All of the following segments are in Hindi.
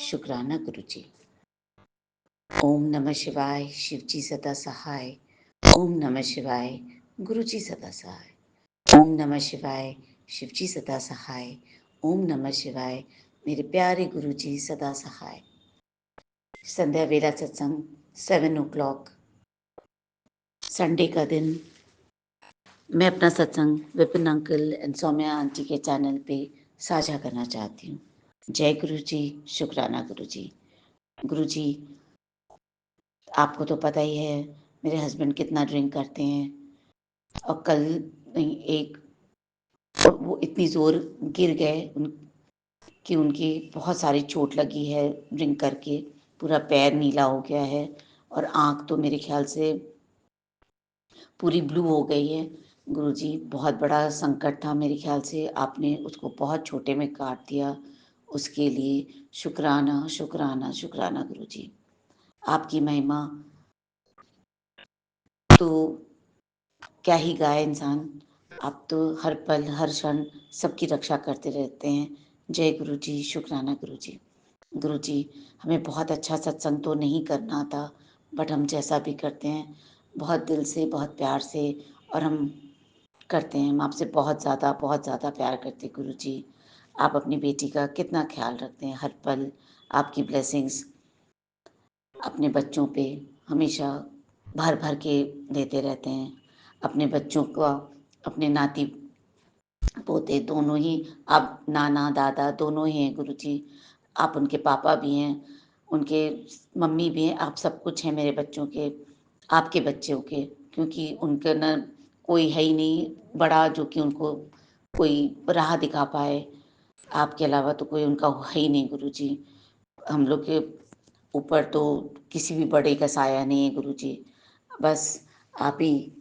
शुक्राना गुरुजी। ओम नमः शिवाय, शिवजी सदा सहाय। ओम नमः शिवाय, गुरुजी सदा सहाय। ओम नमः शिवाय, शिवजी सदा सहाय। ओम नमः शिवाय, मेरे प्यारे गुरुजी सदा सहाय। संध्या वेला सत्संग 7 o'clock, संडे का दिन। मैं अपना सत्संग Vipin uncle and Saumya aunty के चैनल पे साझा करना चाहती हूँ। जय गुरुजी, शुक्राना गुरुजी। गुरुजी, आपको तो पता ही है मेरे हस्बैंड कितना ड्रिंक करते हैं, और कल नहीं एक वो इतनी ज़ोर गिर गए कि उनकी बहुत सारी चोट लगी है ड्रिंक करके। पूरा पैर नीला हो गया है और आँख तो मेरे ख्याल से पूरी ब्लू हो गई है। गुरुजी, बहुत बड़ा संकट था मेरे ख्याल से, आपने उसको बहुत छोटे में काट दिया। उसके लिए शुक्राना शुक्राना शुक्राना गुरुजी। आपकी महिमा तो क्या ही गाए इंसान। आप तो हर पल हर क्षण सबकी रक्षा करते रहते हैं। जय गुरुजी, शुक्राना गुरुजी। गुरुजी, हमें बहुत अच्छा सत्संग तो नहीं करना आता, बट हम जैसा भी करते हैं बहुत दिल से, बहुत प्यार से, और हम करते हैं। हम आपसे बहुत ज़्यादा प्यार करते हैं गुरुजी। आप अपनी बेटी का कितना ख्याल रखते हैं हर पल। आपकी ब्लेसिंग्स अपने बच्चों पे हमेशा भर भर के देते रहते हैं। अपने बच्चों का, अपने नाती पोते दोनों ही, आप नाना दादा दोनों ही हैं गुरुजी। आप उनके पापा भी हैं, उनके मम्मी भी हैं, आप सब कुछ हैं मेरे बच्चों के, आपके बच्चों के। क्योंकि उनका ना कोई है ही नहीं बड़ा जो कि उनको कोई राह दिखा पाए। आपके अलावा तो कोई उनका है ही नहीं गुरुजी। हम लोग के ऊपर तो किसी भी बड़े का साया नहीं है गुरुजी। बस आप ही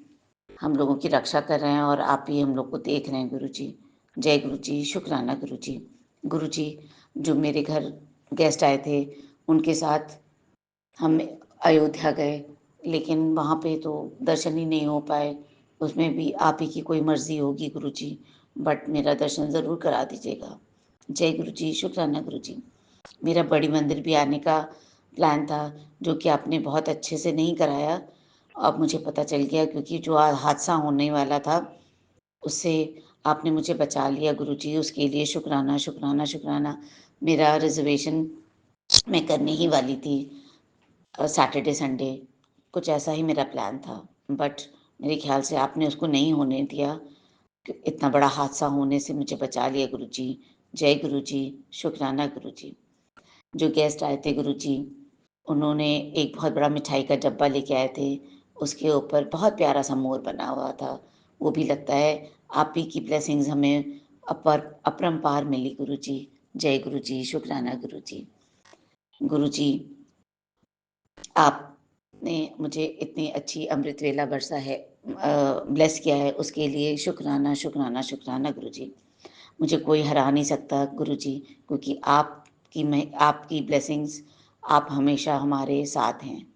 हम लोगों की रक्षा कर रहे हैं और आप ही हम लोग को देख रहे हैं गुरुजी। जय गुरुजी, शुक्राना गुरुजी। गुरुजी, जो मेरे घर गेस्ट आए थे उनके साथ हम अयोध्या गए, लेकिन वहाँ पे तो दर्शन ही नहीं हो पाए। उसमें भी आप ही की कोई मर्ज़ी होगी गुरुजी, बट मेरा दर्शन ज़रूर करा दीजिएगा। जय गुरुजी, शुक्राना गुरुजी। मेरा बड़ी मंदिर भी आने का प्लान था, जो कि आपने बहुत अच्छे से नहीं कराया। अब मुझे पता चल गया, क्योंकि जो हादसा होने वाला था उससे आपने मुझे बचा लिया गुरुजी। उसके लिए शुक्राना शुक्राना शुक्राना। मेरा रिज़र्वेशन मैं करने ही वाली थी सैटरडे संडे, कुछ ऐसा ही मेरा प्लान था, बट मेरे ख्याल से आपने उसको नहीं होने दिया। इतना बड़ा हादसा होने से मुझे बचा लिया गुरुजी। जय गुरुजी, शुक्राना गुरुजी। जो गेस्ट आए थे गुरुजी, उन्होंने एक बहुत बड़ा मिठाई का डब्बा लेके आए थे। उसके ऊपर बहुत प्यारा सा मोर बना हुआ था। वो भी लगता है आप ही की ब्लेसिंग्स हमें अपरंपार मिली गुरुजी। जय गुरुजी, शुक्राना गुरुजी। गुरुजी, आपने मुझे इतनी अच्छी अमृत वेला वर्षा है ब्लेस किया है, उसके लिए शुक्राना शुक्राना शुक्राना गुरुजी। मुझे कोई हरा नहीं सकता गुरुजी, क्योंकि आपकी ब्लेसिंग्स, आप हमेशा हमारे साथ हैं।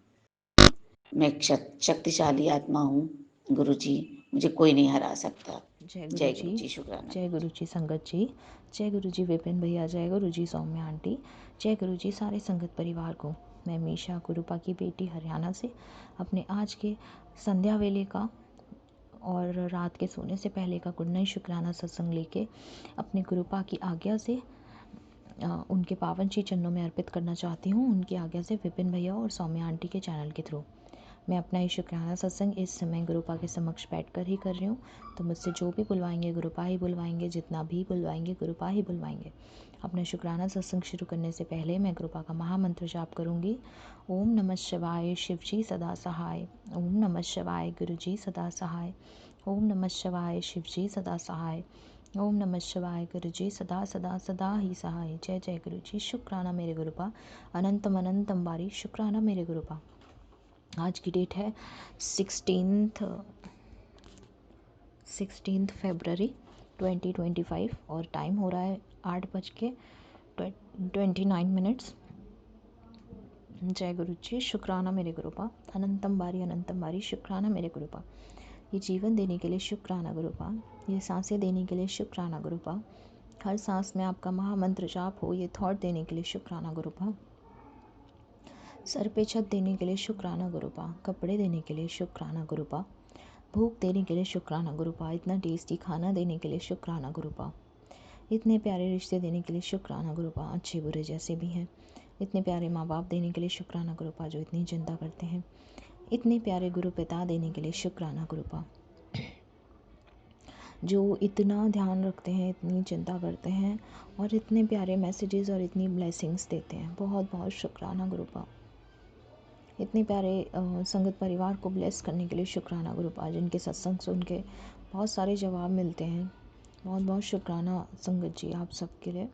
मैं एक शक्तिशाली आत्मा हूँ गुरुजी, मुझे कोई नहीं हरा सकता। जय जय गुरुजी, गुरुजी, शुक्राना जय गुरुजी। गुरुजी संगत जी, जय गुरुजी विपिन भैया, जय गुरुजी सौम्या आंटी, जय गुरुजी सारे संगत परिवार को। मैं मीशा गुरुपा की बेटी हरियाणा से अपने आज के संध्या वेले का और रात के सोने से पहले का गुड नाइट शुक्राना सत्संग लेके अपने गुरुपा की आज्ञा से उनके पावन श्री चरणों में अर्पित करना चाहती हूँ, उनकी आज्ञा से विपिन भैया और सौम्या आंटी के चैनल के थ्रू। मैं अपना ये शुक्राना सत्संग इस समय गुरुपा के समक्ष बैठकर ही कर रही हूँ। तो मुझसे जो भी बुलवाएंगे गुरुपा ही बुलवाएंगे, जितना भी बुलवाएंगे गुरुपा ही बुलवाएंगे। अपना शुक्राना सत्संग शुरू करने से पहले मैं गुरुपा का महामंत्र जाप करूँगी। ओम नमः शिवाय, शिवजी सदा सहाय। ओम नमः शिवाय, गुरुजी सदा सहाय। ओम नमः शिवाय, शिवजी सदा सहाय। ओम नमः शिवाय, गुरुजी सदा सदा सदा ही सहाय। जय जय गुरुजी, शुक्राना मेरे गुरुपा, अनंतम अनंतम बारी शुक्राना मेरे गुरुपा। आज की डेट है 16 फरवरी 2025 और टाइम हो रहा है 8:29। जय गुरु जी, शुक्राना मेरे गुरुपा, अनंतम बारी शुक्राना मेरे गुरुपा। ये जीवन देने के लिए शुक्राना गुरुपा, ये सांसें देने के लिए शुक्राना गुरुपा, हर सांस में आपका महामंत्र जाप हो, ये थॉट देने के लिए शुक्राना गुरुपा। सर पे छत देने के लिए शुक्राना गुरुपा। कपड़े देने के लिए शुक्राना गुरुपा। भूख देने के लिए शुक्राना गुरुपा। इतना टेस्टी खाना देने के लिए शुक्राना गुरुपा। इतने प्यारे रिश्ते देने के लिए शुक्राना गुरुपा, अच्छे बुरे जैसे भी हैं। इतने प्यारे माँ बाप देने के लिए शुक्राना गुरुपा, जो इतनी चिंता करते हैं। इतने प्यारे गुरु पिता देने के लिए शुक्राना गुरुपा, जो इतना ध्यान रखते हैं, इतनी चिंता करते हैं और इतने प्यारे मैसेजेस और इतनी ब्लेसिंग्स देते हैं। बहुत बहुत शुक्राना गुरुपा। इतने प्यारे संगत परिवार को ब्लेस करने के लिए शुक्राना गुरुपा, जिनके सत्संग सुन के बहुत सारे जवाब मिलते हैं। बहुत बहुत शुक्राना संगत जी आप सबके लिए।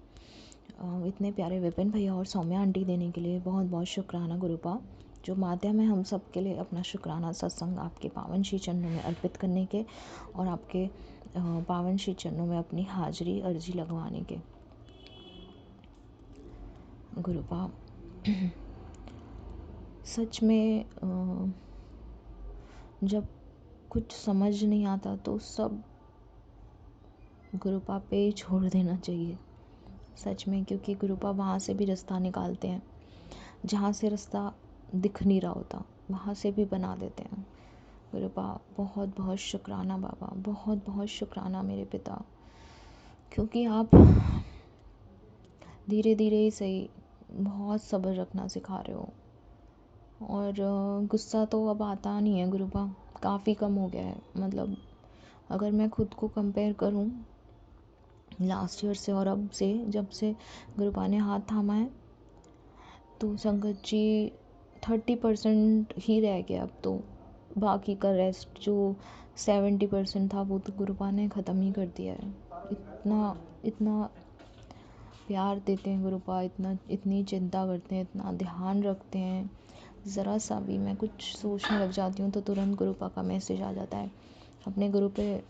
इतने प्यारे विपिन भैया और सौम्या आंटी देने के लिए बहुत बहुत शुक्राना गुरुपा, जो माध्यम है हम सब के लिए अपना शुक्राना सत्संग आपके पावन श्री चरणों में अर्पित करने के और आपके पावन श्री चरणों में अपनी हाजिरी अर्जी लगवाने के। गुरुपा सच में जब कुछ समझ नहीं आता तो सब गुरुपा पे ही छोड़ देना चाहिए सच में, क्योंकि गुरुपा वहाँ से भी रास्ता निकालते हैं, जहाँ से रास्ता दिख नहीं रहा होता वहाँ से भी बना देते हैं। गुरुपा बहुत बहुत शुक्राना बाबा, बहुत बहुत शुक्राना मेरे पिता, क्योंकि आप धीरे धीरे ही सही बहुत सब्र रखना सिखा रहे हो। और गुस्सा तो अब आता नहीं है गुरुपा, काफ़ी कम हो गया है। मतलब अगर मैं खुद को कंपेयर करूं लास्ट ईयर से और अब से, जब से गुरुपा ने हाथ थामा है, तो संगत जी 30% ही रह गया अब तो। बाकी का रेस्ट जो 70% था वो तो गुरुपा ने ख़त्म ही कर दिया है। इतना इतना प्यार देते हैं गुरुपा, इतनी चिंता करते हैं, इतना ध्यान रखते हैं। ज़रा सा भी मैं कुछ सोचने लग जाती हूँ तो तुरंत गुरुपा का मैसेज आ जाता है, अपने गुरु पे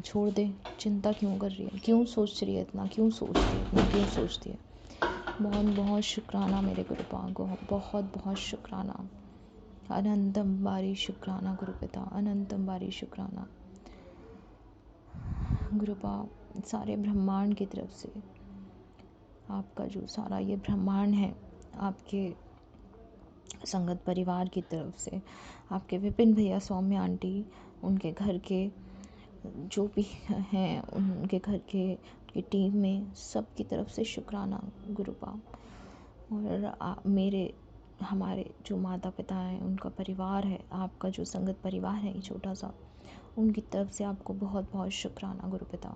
छोड़ दे, चिंता क्यों कर रही है, क्यों सोच रही है इतना, क्यों सोचती है इतना, क्यों सोचती है। बहुत बहुत शुक्राना मेरे गुरुपा को, बहुत बहुत शुक्राना। अनंतम बारी शुक्राना गुरुपिता, अनंतम बारी शुक्राना गुरुपा। सारे ब्रह्मांड की तरफ से, आपका जो सारा ये ब्रह्मांड है, आपके संगत परिवार की तरफ से, आपके विपिन भैया, सौम्या आंटी, उनके घर के जो भी हैं, उनके घर के उनकी टीम में सब की तरफ से शुक्राना गुरुपा। और मेरे हमारे जो माता पिता हैं, उनका परिवार है, आपका जो संगत परिवार है ये छोटा सा, उनकी तरफ से आपको बहुत बहुत शुक्राना गुरुपिता।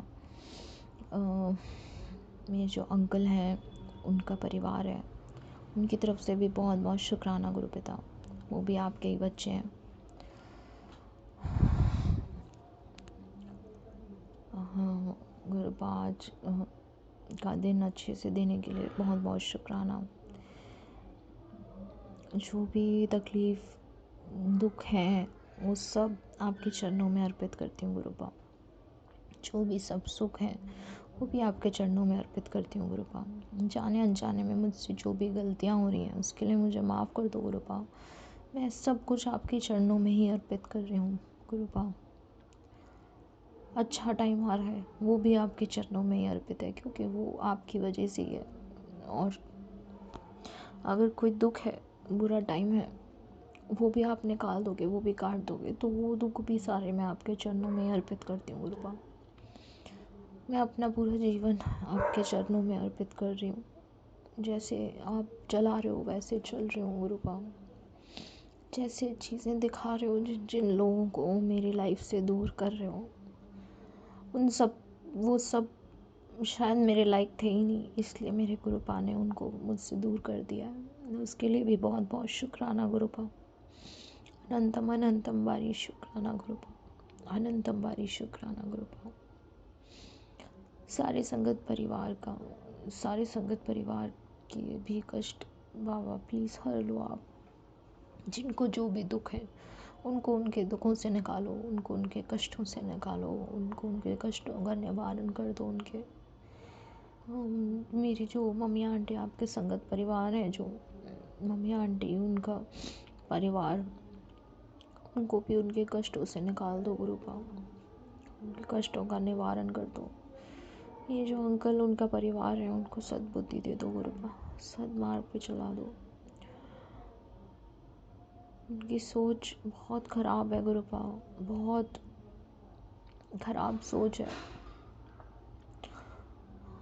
मेरे जो अंकल हैं, उनका परिवार है, उनकी तरफ से भी बहुत बहुत शुक्राना गुरुपिता, वो भी आपके ही बच्चे हैं। हाँ गुरुपा, आज का दिन अच्छे से देने के लिए बहुत बहुत शुक्राना। जो भी तकलीफ़ दुख हैं वो सब आपके चरणों में अर्पित करती हूँ गुरुपा। जो भी सब सुख है वो भी आपके चरणों में अर्पित करती हूँ गुरुपा। जाने अनजाने में मुझसे जो भी गलतियाँ हो रही हैं उसके लिए मुझे माफ़ कर दो गुरुपा। मैं सब कुछ आपके चरणों में ही अर्पित कर रही हूँ गुरुपा। अच्छा टाइम आ रहा है वो भी आपके चरणों में ही अर्पित है, क्योंकि वो आपकी वजह से ही है। और अगर कोई दुख है, बुरा टाइम है, वो भी आप निकाल दोगे, वो भी काट दोगे, तो वो दुख भी सारे मैं आपके चरणों में ही अर्पित करती हूँ गुरुपा। मैं अपना पूरा जीवन आपके चरणों में अर्पित कर रही हूँ। जैसे आप चला रहे हो वैसे चल रही हूँ गुरुपा। जैसे चीज़ें दिखा रहे हो, जिन जिन लोगों को मेरी लाइफ से दूर कर रहे हो, वो सब शायद मेरे लायक थे ही नहीं, इसलिए मेरे गुरुपा ने उनको मुझसे दूर कर दिया है। उसके लिए भी बहुत बहुत शुक्राना गुरुपा। अनंतम अनंतम बारी शुक्राना गुरुपा, अनंतम बारी शुक्राना गुरुपा। सारे संगत परिवार के भी कष्ट बाबा प्लीज़ हर लो आप। जिनको जो भी दुख है उनको उनके दुखों से निकालो, उनको उनके कष्टों से निकालो, उनको उनके कष्टों का निवारण कर दो। उनके मेरी जो मम्मी आंटी आपके संगत परिवार है, जो मम्मी आंटी उनका परिवार, उनको भी उनके कष्टों से निकाल दो गुरुपा, उनके कष्टों का निवारण कर दो। ये जो अंकल उनका परिवार है उनको सद्बुद्धि दे दो गुरुपा, सद्मार्ग पे चला दो। उनकी सोच बहुत ख़राब है गुरुपा, बहुत ख़राब सोच है।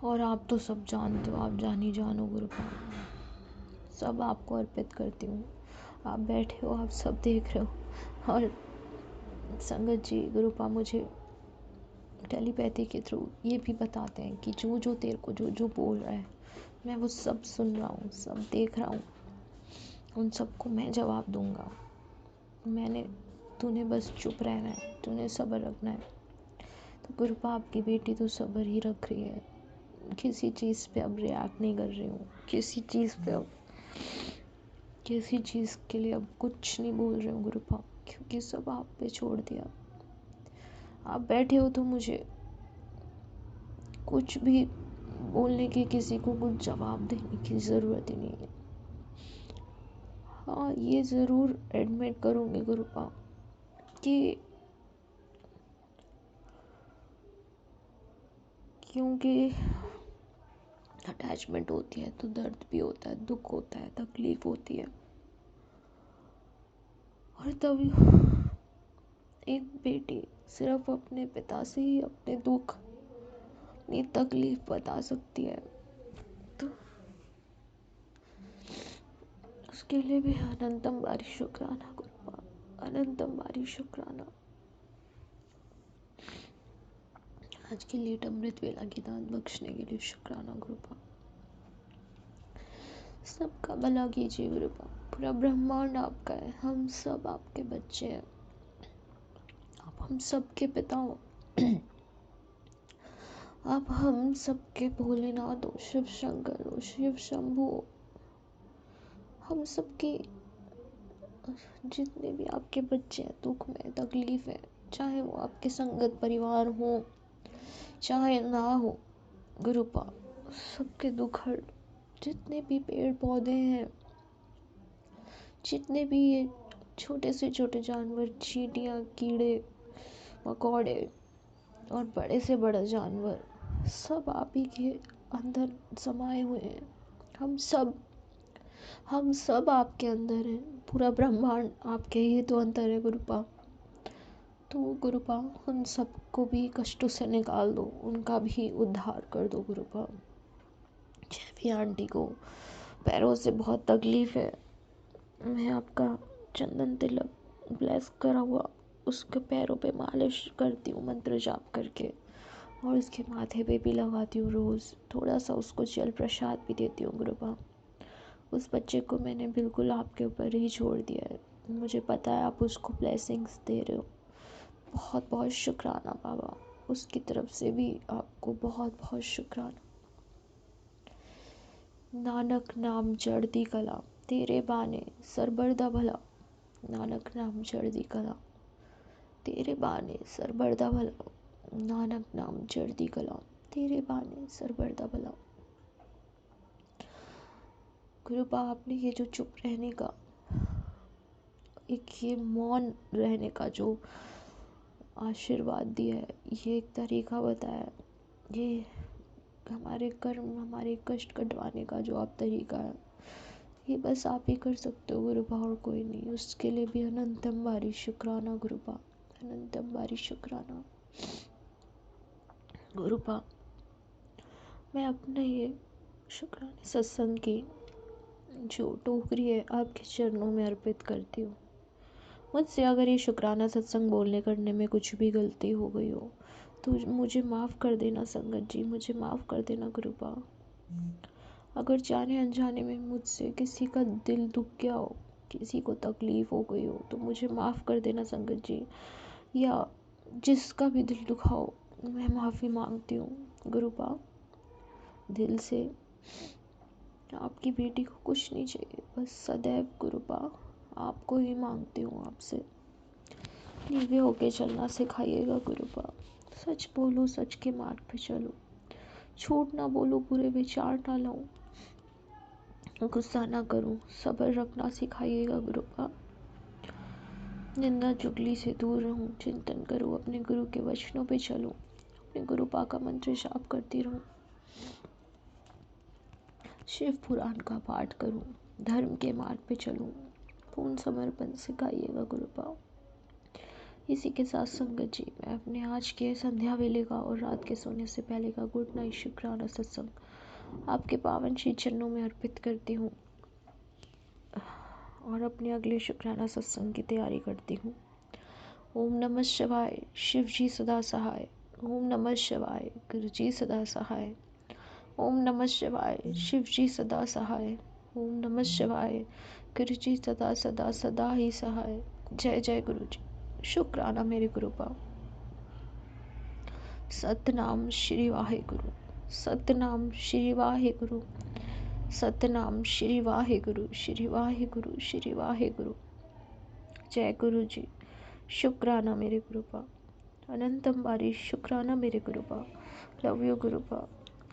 और आप तो सब जानते हो, आप जानी जानो गुरुपा, सब आपको अर्पित करती हूँ। आप बैठे हो, आप सब देख रहे हो। और संगत जी गुरुपा मुझे टेलीपैथी के थ्रू ये भी बताते हैं कि जो जो तेरे को जो जो बोल रहा है मैं वो सब सुन रहा हूँ, सब देख रहा हूँ, उन सबको मैं जवाब दूंगा। तूने बस चुप रहना है, तूने सब्र रखना है। तो गुरुपा आपकी बेटी तो सब्र ही रख रही है, किसी चीज़ पे अब रिएक्ट नहीं कर रही हूँ, किसी चीज़ के लिए अब कुछ नहीं बोल रही हूँ गुरुपा, क्योंकि सब आप पे छोड़ दिया। आप बैठे हो तो मुझे कुछ भी बोलने की, किसी को कुछ जवाब देने की ज़रूरत ही नहीं है। हाँ, ये ज़रूर एडमिट करूँगी गुरुपा कि क्योंकि अटैचमेंट होती है तो दर्द भी होता है, दुख होता है, तकलीफ होती है। और तभी एक बेटी सिर्फ अपने पिता से ही अपने दुख, अपनी तकलीफ बता सकती है। तो उसके लिए भी अनंतम बारी शुक्राना गुरुपा, अनंतम बारी शुक्राना। आज की लेट अमृत वेला की दान बख्शने के लिए शुक्राना गुरुपा। सबका भला कीजिए गुरुपा, पूरा ब्रह्मांड आपका है, हम सब आपके बच्चे हैं, आप हम सबके पिता हो। आप हम सबके भोलेनाथ हो, शिव शंकर हो, शिव शंभु हो, हम सबके जितने भी आपके बच्चे हैं दुख में, तकलीफ है, चाहे वो आपके संगत परिवार हो चाहे ना हो गुरुपा, सबके दुख हर। जितने भी पेड़ पौधे हैं, जितने भी ये छोटे से छोटे जानवर, चींटियाँ, कीड़े मकोड़े और बड़े से बड़ा जानवर, सब आप ही के अंदर समाये हुए हैं। हम सब आपके अंदर हैं, पूरा ब्रह्मांड आपके ही तो अंदर है गुरुपा। तो गुरुपा उन सबको भी कष्टों से निकाल दो, उनका भी उद्धार कर दो गुरुपा। भी आंटी को पैरों से बहुत तकलीफ है, मैं आपका चंदन तिलक ब्लेस करा हुआ उसके पैरों पे मालिश करती हूँ मंत्र जाप करके, और उसके माथे पे भी लगाती हूँ रोज़, थोड़ा सा उसको जल प्रसाद भी देती हूँ गुरुपा। उस बच्चे को मैंने बिल्कुल आपके ऊपर ही छोड़ दिया है, मुझे पता है आप उसको ब्लेसिंग्स दे रहे हो। बहुत बहुत शुक्राना बाबा, उसकी तरफ से भी आपको बहुत बहुत शुक्राना। नानक नाम चढ़ती कला, तेरे बाने सरबरदा भला। नानक नाम चढ़ती कला, तेरे बाने सरबरदा भला। नानक नाम चढ़ती कला, तेरे बाने सरबरदा भला। गुरुपा आपने ये जो चुप रहने का, एक ये मौन रहने का जो आशीर्वाद दिया है, ये एक तरीका बताया, ये हमारे कर्म, हमारे कष्ट कटवाने का जो आप तरीका है, ये बस आप ही कर सकते हो गुरुपा, और कोई नहीं। उसके लिए भी अनंतम बारी शुक्राना गुरुपा, अनंतम बारी शुक्राना गुरुपा। मैं अपने ये शुक्राने सत्संग की जो टोकरी है आपके चरणों में अर्पित करती हूँ। मुझसे अगर ये शुक्राना सत्संग बोलने करने में कुछ भी गलती हो गई हो तो मुझे माफ़ कर देना संगत जी, मुझे माफ़ कर देना गुरुपा। अगर जाने अनजाने में मुझसे किसी का दिल दुख गया हो, किसी को तकलीफ़ हो गई हो, तो मुझे माफ़ कर देना संगत जी, या जिसका भी दिल दुखा हो मैं माफ़ी मांगती हूँ गुरुपा दिल से। आपकी बेटी को कुछ नहीं चाहिए, बस सदैव गुरुपा आपको ही मांगती हूँ आपसे, नीवे होके चलना सिखाइएगा गुरुपा। सच बोलो, सच के मार्ग पे चलो, झूठ ना बोलो, बुरे विचार ना लाऊं, गुस्सा ना करूं, सब्र रखना सिखाइएगा गुरुपा। निंदा चुगली से दूर रहूं, चिंतन करूं, अपने गुरु के वचनों पे चलूं, अपने गुरुपा का मंत्र जाप करती रहूं, शिव पुराण का पाठ करूं, धर्म के मार्ग पे चलूं। पूर्ण समर्पण सिखाइएगा गुरुपा। इसी के साथ संगत जी, मैं अपने आज के संध्या वेले का और रात के सोने से पहले का गुड नाइट शुक्राना सत्संग आपके पावन श्री चरणों में अर्पित करती हूँ और अपने अगले शुक्राना सत्संग की तैयारी करती हूँ। ओम नमः शिवाय, शिव जी सदा सहाय। ओम नमः शिवाय, गुरु जी सदा सहाय। ओम नमः शिवाय, शिव जी सदा सहाय। ओम नमः शिवाय, गुरु जी सदा सदा सदा ही सहाय। जय जय गुरु जी। शुक्राना मेरे गुरुपा। सतनाम श्री वाहे गुरु, सतनाम श्री वाहे गुरु, सतनाम श्री वाहे गुरु, श्री वाहे गुरु, श्री वाहे गुरु। जय गुरु जी। शुक्राना मेरे गुरुपा, अनंतम बारी शुक्राना मेरे गुरुपा। लव यू गुरुपा।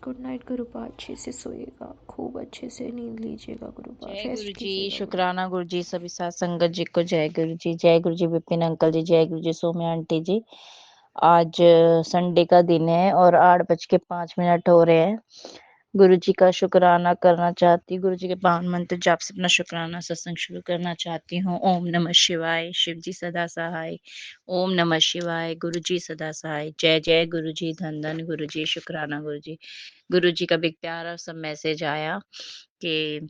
गुड नाइट गुरुपा। अच्छे से सोइएगा, खूब अच्छे से नींद लीजिएगा गुरुपा, जय गुरु रेस्ट जी, कीजिएगा गुरुपा। शुक्राना गुरु जी, सभी साथ संगत जी को जय गुरु जी। जय गुरु जी विपिन अंकल जी, जय गुरु जी सौम्या आंटी जी। आज संडे का दिन है और 8:05 हो रहे हैं। गुरु जी का शुक्राना करना चाहती हूँ, गुरु जी के पावन मंत्र जाप से अपना शुक्राना सत्संग शुरू करना चाहती हूँ। ओम नमः शिवाय, शिव जी सदा सहाय। ओम नमः शिवाय, गुरु जी सदा सहाय। जय जय गुरु जी, धन धन गुरु जी, शुक्राना गुरु जी। गुरु जी का भी एक प्यारा सा मैसेज आया कि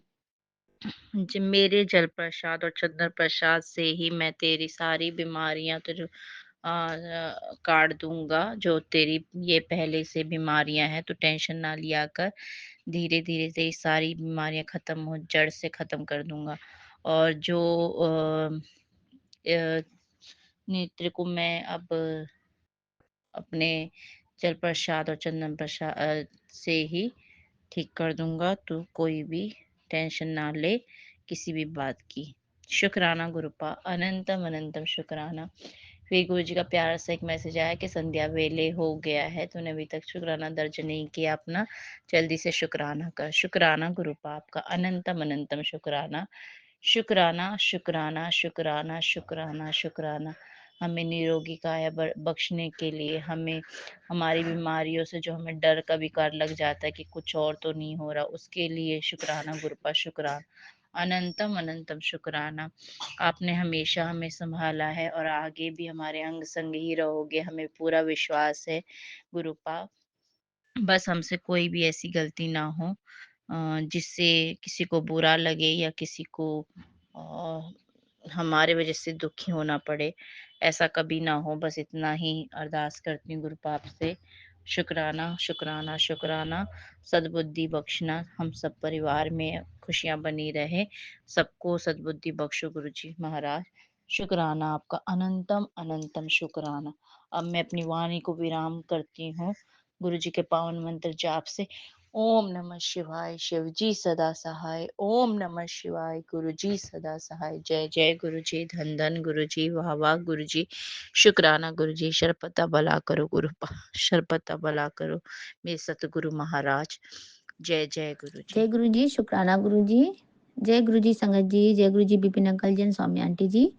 मेरे जल प्रसाद और चंदन प्रसाद से ही मैं तेरी सारी बीमारियां तुझे काट दूंगा। जो तेरी ये पहले से बीमारियां हैं तो टेंशन ना लिया कर। धीरे धीरे तेरी सारी बीमारियां खत्म हो, जड़ से खत्म कर दूंगा। और जो नेत्र को मैं अब अपने जल प्रसाद और चंदन प्रसाद से ही ठीक कर दूंगा। तो कोई भी टेंशन ना ले किसी भी बात की। शुक्राना गुरुपा, अनंतम अनंतम शुक्राना। फिर गुरु जी का प्यारा सा एक मैसेज आया कि संध्या वेले हो गया है, तूने अभी तक शुक्राना दर्ज नहीं किया अपना, जल्दी से शुक्राना कर। शुक्राना गुरुपा आपका, अनंतम अनंतम शुक्राना। शुक्राना शुक्राना शुक्राना शुक्राना शुक्राना। हमें निरोगी काया बख्शने के लिए, हमें हमारी बीमारियों से जो हमें डर का विकार लग जाता है कि कुछ और तो नहीं हो रहा, उसके लिए शुक्राना गुरुपा, शुक्राना, अनंतम अनंतम शुक्राना। आपने हमेशा हमें संभाला है और आगे भी हमारे अंग संग ही रहोगे, हमें पूरा विश्वास है गुरुपा। बस हमसे कोई भी ऐसी गलती ना हो जिससे किसी को बुरा लगे या किसी को हमारे वजह से दुखी होना पड़े, ऐसा कभी ना हो। बस इतना ही अरदास करती हूँ गुरुपाप से। शुक्राना शुक्राना शुक्राना। सद्बुद्धि बख्शना, हम सब परिवार में खुशियां बनी रहे, सबको सद्बुद्धि बख्शो गुरु जी महाराज। शुक्राना आपका, अनंतम अनंतम शुक्राना। अब मैं अपनी वाणी को विराम करती हूँ गुरु जी के पावन मंत्र जाप से। ओम नमः शिवाय, शिव जी सदा सहाय। ओम नमः शिवाय, गुरु जी सदा सहाय। जय जय गुरु जी, धन धन गुरु जी, वाह वाह गुरु जी, शुक्राना गुरु जी। शरपता भला करो गुरु, शरपता भला करो मेरे सतगुरु महाराज। जय जय गुरु जी। जय गुरु जी, शुक्राना गुरु जी। जय गुरु जी संगत जी, जय गुरु जी विपिन अंकल जी, सौम्या आंटी जी।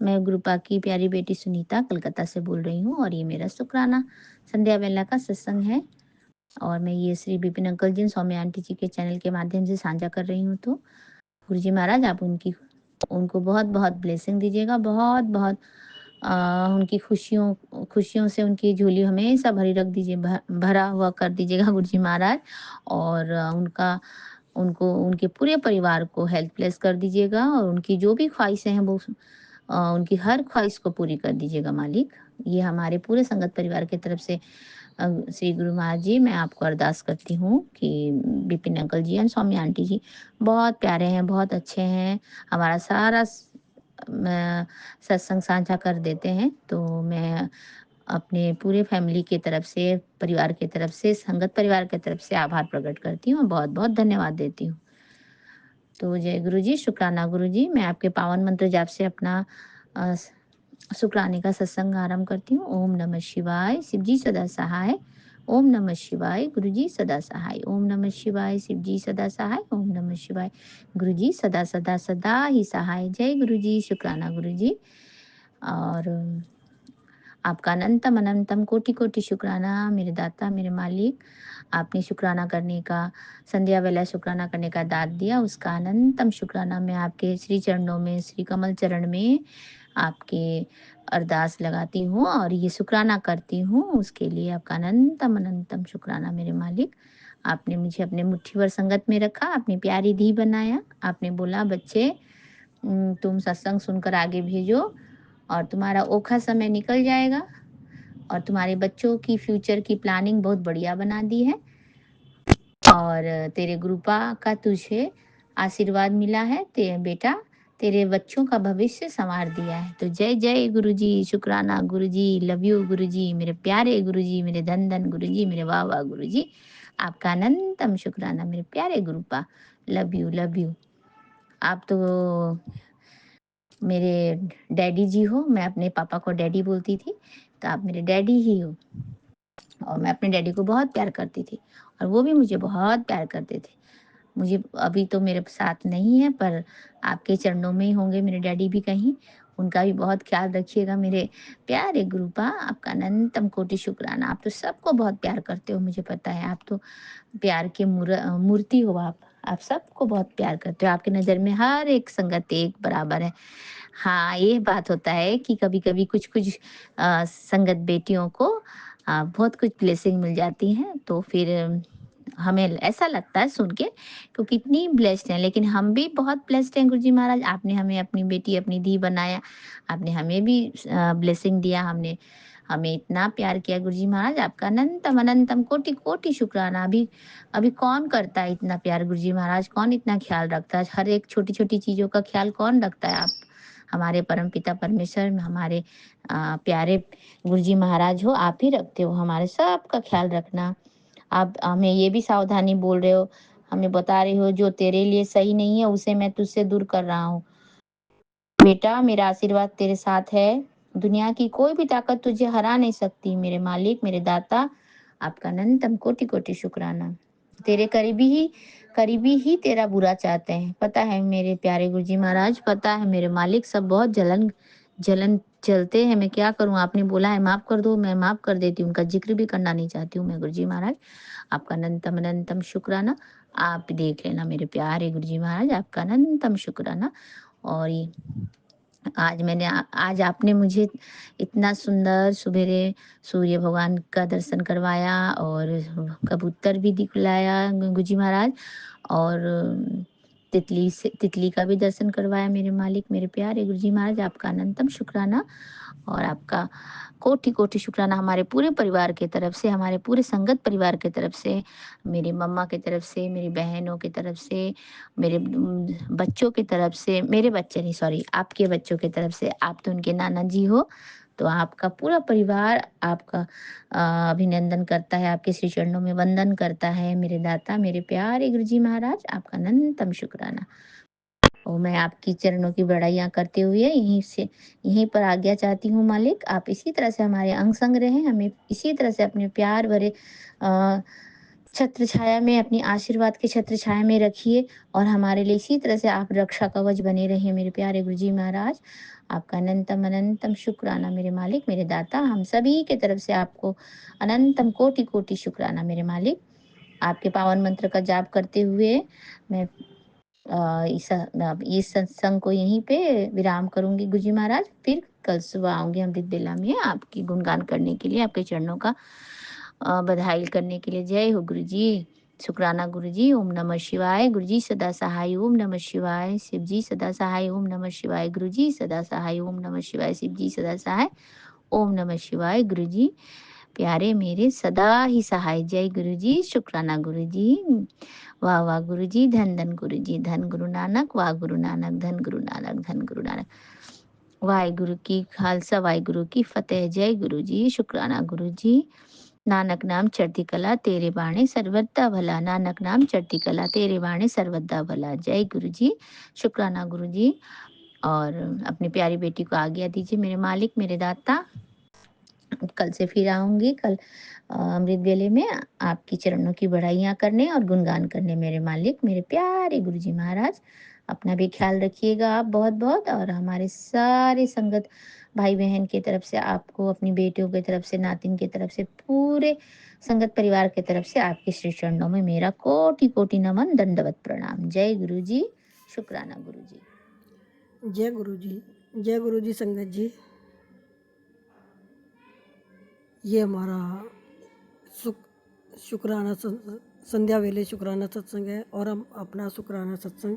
मैं गुरुपा की प्यारी बेटी सुनीता कलकत्ता से बोल रही हूँ और ये मेरा शुक्राना संध्या वेला का सत्संग है और मैं ये श्री विपिन अंकल जी, सौम्या आंटी जी के चैनल के माध्यम से साझा कर रही हूँ। तो गुरु जी महाराज आप उनको बहुत बहुत ब्लेसिंग दीजिएगा, बहुत बहुत उनकी खुशियों से उनकी झोली हमेशा भरी रख दीजिए, भरा हुआ कर दीजिएगा गुरु जी महाराज। और उनके पूरे परिवार को हेल्थ ब्लेस कर दीजिएगा और उनकी जो भी ख्वाहिशें हैं वो उनकी हर ख्वाहिश को पूरी कर दीजिएगा मालिक। ये हमारे पूरे संगत परिवार की तरफ से श्री गुरु महाराज जी मैं आपको अरदास करती हूँ कि विपिन अंकल जी और स्वामी आंटी जी बहुत प्यारे हैं, बहुत अच्छे हैं, हमारा सारा सत्संग साझा कर देते हैं। तो मैं अपने पूरे फैमिली की तरफ से, परिवार की तरफ से, संगत परिवार की तरफ से आभार प्रकट करती हूँ, बहुत बहुत धन्यवाद देती हूँ। तो जय गुरु जी, शुक्राना गुरु जी। मैं आपके पावन मंत्र जाप से अपना शुक्राने का सत्संग आरंभ करती हूँ। ओम नमः शिवाय, शिव जी सदा सहाय। ओम नमः शिवाय, गुरु जी सदा सहाय। ओम नमः शिवाय, शिव जी सदा सहाय। ओम नमः शिवाय, गुरु जी सदा सदा सदा ही सहाय। जय गुरु जी, शुक्राना गुरु जी। और आपका अनंतम अनंतम कोटि कोटि शुक्राना मेरे दाता मेरे मालिक। आपने शुक्राना करने का, संध्या वेला शुक्राना करने का दात दिया, उसका अनंतम शुक्राना मैं आपके श्री चरणों में, श्री कमल चरण में आपके अरदास लगाती हूँ और ये शुक्राना करती हूँ। उसके लिए आपका अनंतम अनंतम शुक्राना मेरे मालिक। आपने मुझे अपने मुट्ठी भर संगत में रखा, अपनी प्यारी धी बनाया। आपने बोला बच्चे तुम सत्संग सुनकर आगे भेजो और तुम्हारा ओखा समय निकल जाएगा और तुम्हारे बच्चों की फ्यूचर की प्लानिंग बहुत बढ़िया बना दी है और तेरे गुरुपा का तुझे आशीर्वाद मिला है। ते बेटा तेरे बच्चों का भविष्य संवार दिया है। तो जय जय गुरुजी, शुक्राना गुरुजी, लव यू गुरुजी, मेरे प्यारे गुरुजी, मेरे धन धन गुरुजी, मेरे वाह वाह गुरुजी। आपका अनंतम शुक्राना मेरे प्यारे गुरुपा। Love you love you. आप तो मेरे डैडी जी हो। मैं अपने पापा को डैडी बोलती थी, तो आप मेरे डैडी ही हो। और मैं अपने डैडी को बहुत प्यार करती थी और वो भी मुझे बहुत प्यार करते थे। मुझे अभी तो मेरे साथ नहीं है, पर आपके चरणों में ही होंगे मेरे डैडी भी कहीं। उनका भी बहुत ख्याल रखिएगा मेरे प्यारे गुरुपा। आपका अनंतम कोटि शुक्राना। आप तो सबको बहुत प्यार करते हो, मुझे पता है। आप तो प्यार के मूर्ति हो आप सबको बहुत प्यार करते हो। आपकी नज़र में हर एक संगत एक बराबर है। हाँ, ये बात होता है कि कभी-कभी कुछ-कुछ संगत बेटियों को बहुत कुछ ब्लेसिंग मिल जाती हैं, तो फिर हमें ऐसा लगता है सुन के कि कितनी ब्लेस्ड हैं। लेकिन हम भी बहुत ब्लेस्ड हैं गुरुजी महाराज। आपने हमें अपनी बेटी, अपनी धी बनाया। आपने हमें भी ब्लेसिंग दिया। हमने हमें इतना प्यार किया गुरुजी महाराज। आपका अनंतम अनंतम कोटि-कोटि शुक्राना। अभी अभी कौन करता है इतना प्यार गुरुजी महाराज? कौन इतना ख्याल रखता है? हर एक छोटी-छोटी चीज़ों का ख्याल कौन रखता है? आप हमारे परमपिता परमेश्वर, हमारे प्यारे गुरुजी महाराज हो। आप ही रखते हो हमारे सबका ख्याल रखना। आप हमें ये भी सावधानी बोल रहे हो, हमें बता रहे हो जो तेरे लिए सही नहीं है उसे मैं तुझसे दूर कर रहा हूँ। बेटा मेरा आशीर्वाद तेरे साथ है। दुनिया की कोई भी ताकत तुझे हरा नहीं सकती मेरे मालिक, मेरे दाता। आपका अनंतम कोटि-कोटि शुक्राना। तेरे करीबी ही तेरा बुरा चाहते हैं। पता है मेरे प्यारे गुरुजी महाराज, पता है मेरे मालिक, सब बहुत जलन जलन चलते हैं। मैं क्या करूँ? आपने बोला है माफ़ कर दो, मैं माफ़ कर देती हूँ। उनका ज़िक्र भी करना नहीं चाहती हूँ मैं गुरुजी महाराज। आपका अनंतम अनंतम शुक्राना। आप देख लेना मेरे प्यारे गुरुजी महाराज, आपका अनंतम शुक्राना। और ये आज आपने मुझे इतना सुंदर सवेरे सूर्य भगवान का दर्शन करवाया और कबूतर भी दिखलाया गुरुजी महाराज, और तितली का भी दर्शन करवाया मेरे मालिक, मेरे प्यारे गुरुजी महाराज। आपका अनंतम शुक्राना और आपका कोटि कोटि शुक्राना हमारे पूरे परिवार की तरफ से, हमारे पूरे संगत परिवार की तरफ से, मेरी मम्मा की तरफ से, मेरी बहनों की तरफ से, मेरे बच्चों की तरफ से, मेरे बच्चे नहीं सॉरी आपके बच्चों की तरफ से। आप तो उनके नाना जी हो, तो आपका पूरा परिवार आपका अभिनंदन करता है, आपके श्री चरणों में वंदन करता है मेरे दाता, मेरे प्यारे गुरुजी महाराज। आपका अनंतम शुक्राना। और मैं आपकी चरणों की बड़ाइयाँ करते हुए यहीं पर आज्ञा चाहती हूँ मालिक। आप इसी तरह से हमारे अंग संग रहें, हमें इसी तरह से अपने प्यार भरे अ, छत्र छाया में, अपनी आशीर्वाद के छत्र छाया में रखिए और हमारे लिए इसी तरह से आप रक्षा कवच बने रहिए मेरे प्यारे गुरुजी महाराज। आपका अनंतम अनंतम शुक्राना मेरे मालिक, मेरे दाता। हम सभी के तरफ से आपको अनंतम कोटि कोटि शुक्राना मेरे मालिक। आपके पावन मंत्र का जाप करते हुए मैं इस सत्संग को यहीं पे विराम करूंगी गुरुजी महाराज। फिर कल सुबह आऊंगी अमृत बेला में आपकी गुणगान करने के लिए, आपके चरणों का बधाई करने के लिए। जय हो गुरुजी, शुक्राना गुरुजी। ओम नमः शिवाय। गुरुजी सदा सहाय। ओम नमः शिवाय। शिव जी सदा सहाय। ओम नमः शिवाय। गुरुजी सदा सहाय। ओम नमः शिवाय। शिव जी सदा सहाय। ओम नमः शिवाय। गुरुजी प्यारे मेरे सदा ही सहाय। जय गुरुजी, शुक्राना गुरुजी। वाह वाह गुरुजी, धन धन गुरुजी, धन गुरु नानक, वाह गुरु नानक, धन गुरु नानक, धन गुरु नानक। वाहिगुरु की खालसा, वाहिगुरु की फतेह। जय गुरुजी, शुक्राना गुरुजी। नानक नाम चढ़ती कला तेरे बाणे सर्वदा भला। नानक नाम चढ़ती कला तेरे बाणे सर्वदा भला। जय गुरुजी, शुक्राना गुरुजी। और अपनी प्यारी बेटी को आज्ञा दीजिए मेरे मालिक, मेरे दाता। कल से फिर आऊंगी, कल अमृत वेले में आपकी चरणों की बड़ाइयाँ करने और गुणगान करने मेरे मालिक, मेरे प्यारे गुरुजी महाराज। अपना भी ख्याल रखिएगा आप बहुत बहुत, और हमारे सारे संगत भाई बहन की तरफ से आपको, अपनी बेटियों की तरफ से, नातिन की तरफ से, पूरे संगत परिवार की तरफ से आपके श्री चरणों में मेरा कोटि कोटि नमन, दंडवत प्रणाम। जय गुरु जी, शुक्राना गुरु जी। जय गुरु जी, जय गुरु जी संगत जी। ये हमारा शुक्राना संध्या वेले शुक्राना सत्संग है, और हम अपना शुक्राना सत्संग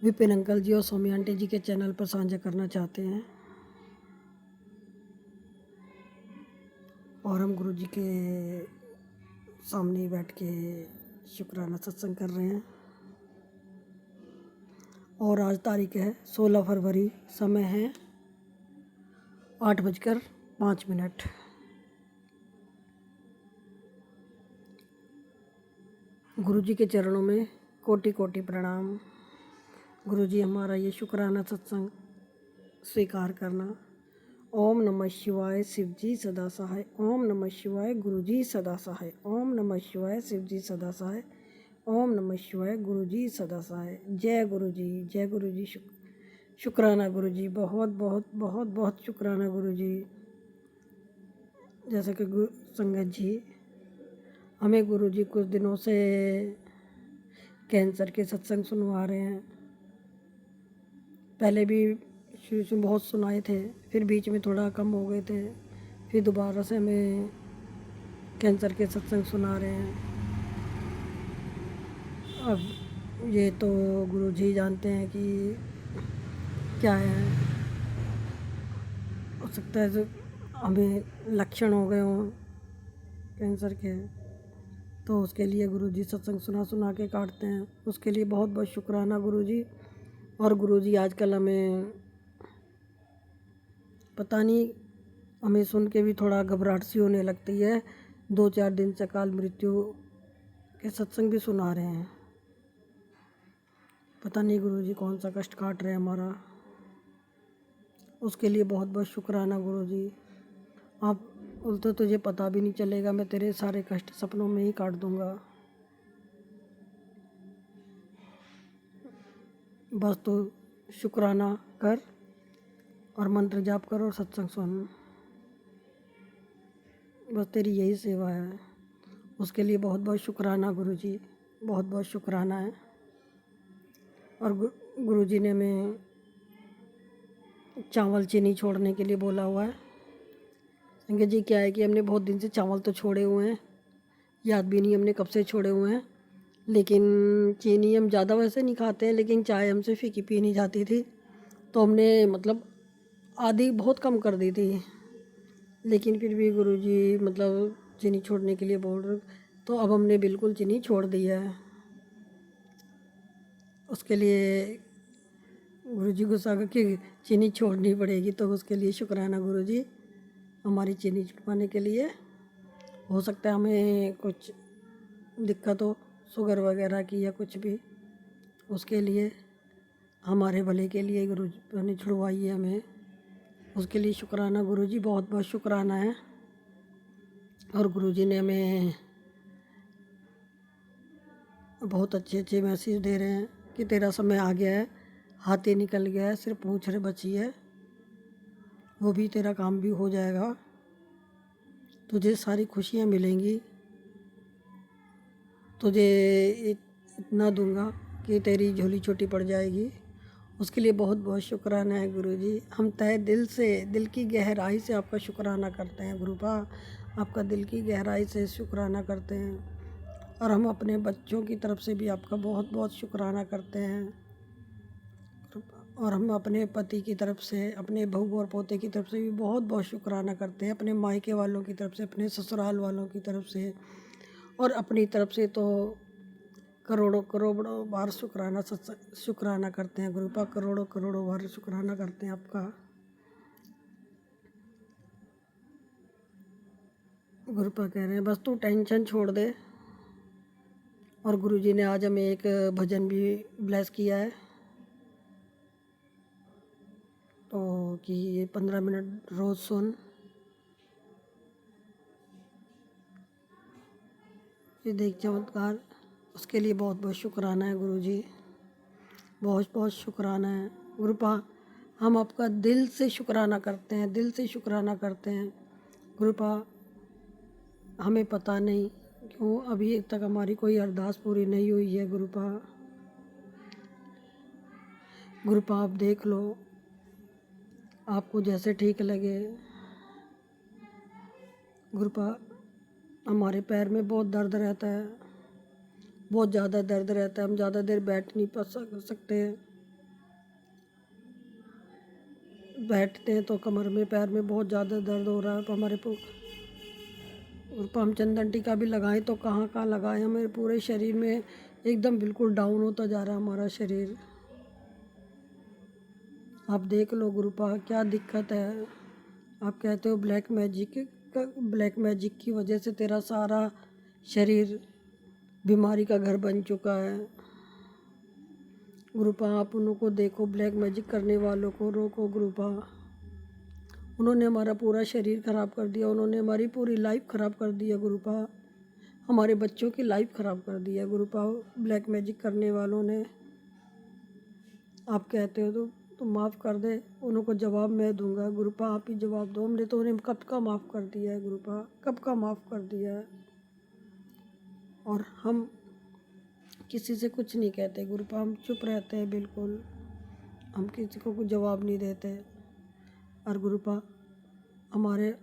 विपिन अंकल जी और सौम्य आंटी जी के चैनल पर साझा करना चाहते हैं। और हम गुरु जी के सामने बैठ के शुक्राना सत्संग कर रहे हैं। और आज तारीख है 16 फरवरी, समय है 8:05। गुरु जी के चरणों में कोटि कोटि प्रणाम। गुरु जी, हमारा ये शुक्राना सत्संग स्वीकार करना। ओम नमः शिवाय, शिव जी सदा सहाय। ओम नमः शिवाय, गुरु जी सदा सहाय। ओम नमः शिवाय, शिव जी सदा सहाय। ओम नमः शिवाय, गुरु जी सदा सहाय। जय गुरु जी, जय गुरु जी। शुक्राना गुरु जी, बहुत बहुत बहुत बहुत शुक्राना गुरु जी। जैसा कि संगत जी, हमें गुरु जी कुछ दिनों से कैंसर के सत्संग सुनवा रहे हैं। पहले भी शुरू से बहुत सुनाए थे, फिर बीच में थोड़ा कम हो गए थे, फिर दोबारा से हमें कैंसर के सत्संग सुना रहे हैं। अब ये तो गुरु जी जानते हैं कि क्या है। हो सकता है हमें लक्षण हो गए हों कैंसर के, तो उसके लिए गुरु जी सत्संग सुना सुना के काटते हैं। उसके लिए बहुत बहुत शुक्राना गुरु जी। और गुरु जी आजकल हमें पता नहीं, हमें सुन के भी थोड़ा घबराहट सी होने लगती है। 2-4 दिन से काल मृत्यु के सत्संग भी सुना रहे हैं। पता नहीं गुरु जी कौन सा कष्ट काट रहे हैं हमारा। उसके लिए बहुत बहुत शुक्राना गुरु जी। आप बोलते तुझे पता भी नहीं चलेगा, मैं तेरे सारे कष्ट सपनों में ही काट दूंगा। बस तो शुक्राना कर और मंत्र जाप कर और सत्संग सुन। बस तेरी यही सेवा है। उसके लिए बहुत बहुत शुक्राना गुरु जी, बहुत बहुत शुक्राना है। और गुरु जी ने हमें चावल चीनी छोड़ने के लिए बोला हुआ है। संगत जी, क्या है कि हमने बहुत दिन से चावल तो छोड़े हुए हैं, याद भी नहीं हमने कब से छोड़े हुए हैं। लेकिन चीनी हम ज़्यादा वैसे नहीं खाते हैं, लेकिन चाय हमसे फीकी पी नहीं जाती थी, तो हमने मतलब आधी बहुत कम कर दी थी। लेकिन फिर भी गुरु जी मतलब चीनी छोड़ने के लिए बोल रहे, तो अब हमने बिल्कुल चीनी छोड़ दी है। उसके लिए गुरु जी गुस्सा कि चीनी छोड़नी पड़ेगी, तो उसके लिए शुक्राना गुरु जी हमारी चीनी छुड़वाने के लिए। हो सकता है हमें कुछ दिक्कत हो शुगर वगैरह की या कुछ भी, उसके लिए हमारे भले के लिए गुरु जी ने छुड़वाई है हमें। उसके लिए शुक्राना गुरु जी, बहुत बहुत शुक्राना है। और गुरु जी ने हमें बहुत अच्छे अच्छे मैसेज दे रहे हैं कि तेरा समय आ गया है, हाथी निकल गया है, सिर्फ पूंछ रे बची है, वो भी तेरा काम भी हो जाएगा, तुझे सारी खुशियाँ मिलेंगी, तुझे इतना दूंगा कि तेरी झोली छोटी पड़ जाएगी। उसके लिए बहुत बहुत शुक्राना है गुरु जी। हम तहे दिल से, दिल की गहराई से आपका शुक्राना करते हैं गुरुपा, आपका दिल की गहराई से शुक्राना करते हैं। और हम अपने बच्चों की तरफ से भी आपका बहुत बहुत शुक्राना करते हैं। और हम अपने पति की तरफ से, अपने बहू और पोते की तरफ से भी बहुत बहुत शुक्राना करते हैं। अपने मायके वालों की तरफ से, अपने ससुराल वालों की तरफ से, और अपनी तरफ से तो करोड़ों करोड़ों बार शुक्राना करते हैं गुरुपा, करोड़ों करोड़ों बार शुक्राना करते हैं आपका। गुरुपा कह रहे हैं बस तू टेंशन छोड़ दे। और गुरुजी ने आज हमें एक भजन भी ब्लेस किया है, तो कि ये 15 मिनट रोज़ सुन। ये देख चमत्कार, उसके लिए बहुत बहुत शुक्राना है गुरुजी। बहुत बहुत शुक्राना है गुरुपा। हम आपका दिल से शुक्राना करते हैं, दिल से शुक्राना करते हैं गुरुपा। हमें पता नहीं क्यों अभी तक हमारी कोई अरदास पूरी नहीं हुई है गुरुपा। गुरुपा आप देख लो, आपको जैसे ठीक लगे गुरुपा। हमारे पैर में बहुत दर्द रहता है, बहुत ज़्यादा दर्द रहता है। हम ज़्यादा देर बैठ नहीं पा सकते। बैठते हैं तो कमर में, पैर में बहुत ज़्यादा दर्द हो रहा है हमारे को। गुरुपा हम चंदन टीका भी लगाएं तो कहाँ कहाँ लगाएं, हमारे पूरे शरीर में एकदम बिल्कुल डाउन होता जा रहा है हमारा शरीर। आप देख लो गुरुपा क्या दिक्कत है। आप कहते हो ब्लैक मैजिक की वजह से तेरा सारा शरीर बीमारी का घर बन चुका है गुरुपा। आप उनको देखो, ब्लैक मैजिक करने वालों को रोको गुरुपा। उन्होंने हमारा पूरा शरीर ख़राब कर दिया, उन्होंने हमारी पूरी लाइफ ख़राब कर दिया गुरुपा। हमारे बच्चों की लाइफ ख़राब कर दिया गुरुपा ब्लैक मैजिक करने वालों ने। आप कहते हो तो माफ़ कर दे, उनको जवाब मैं दूंगा गुरुपा। आप ही जवाब दो। हमने तो उन्हें कब का माफ़ कर दिया है गुरुपा, कब का माफ़ कर दिया है। और हम किसी से कुछ नहीं कहते गुरुपा, हम चुप रहते हैं बिल्कुल। हम किसी को कुछ जवाब नहीं देते। और गुरुपा हमारे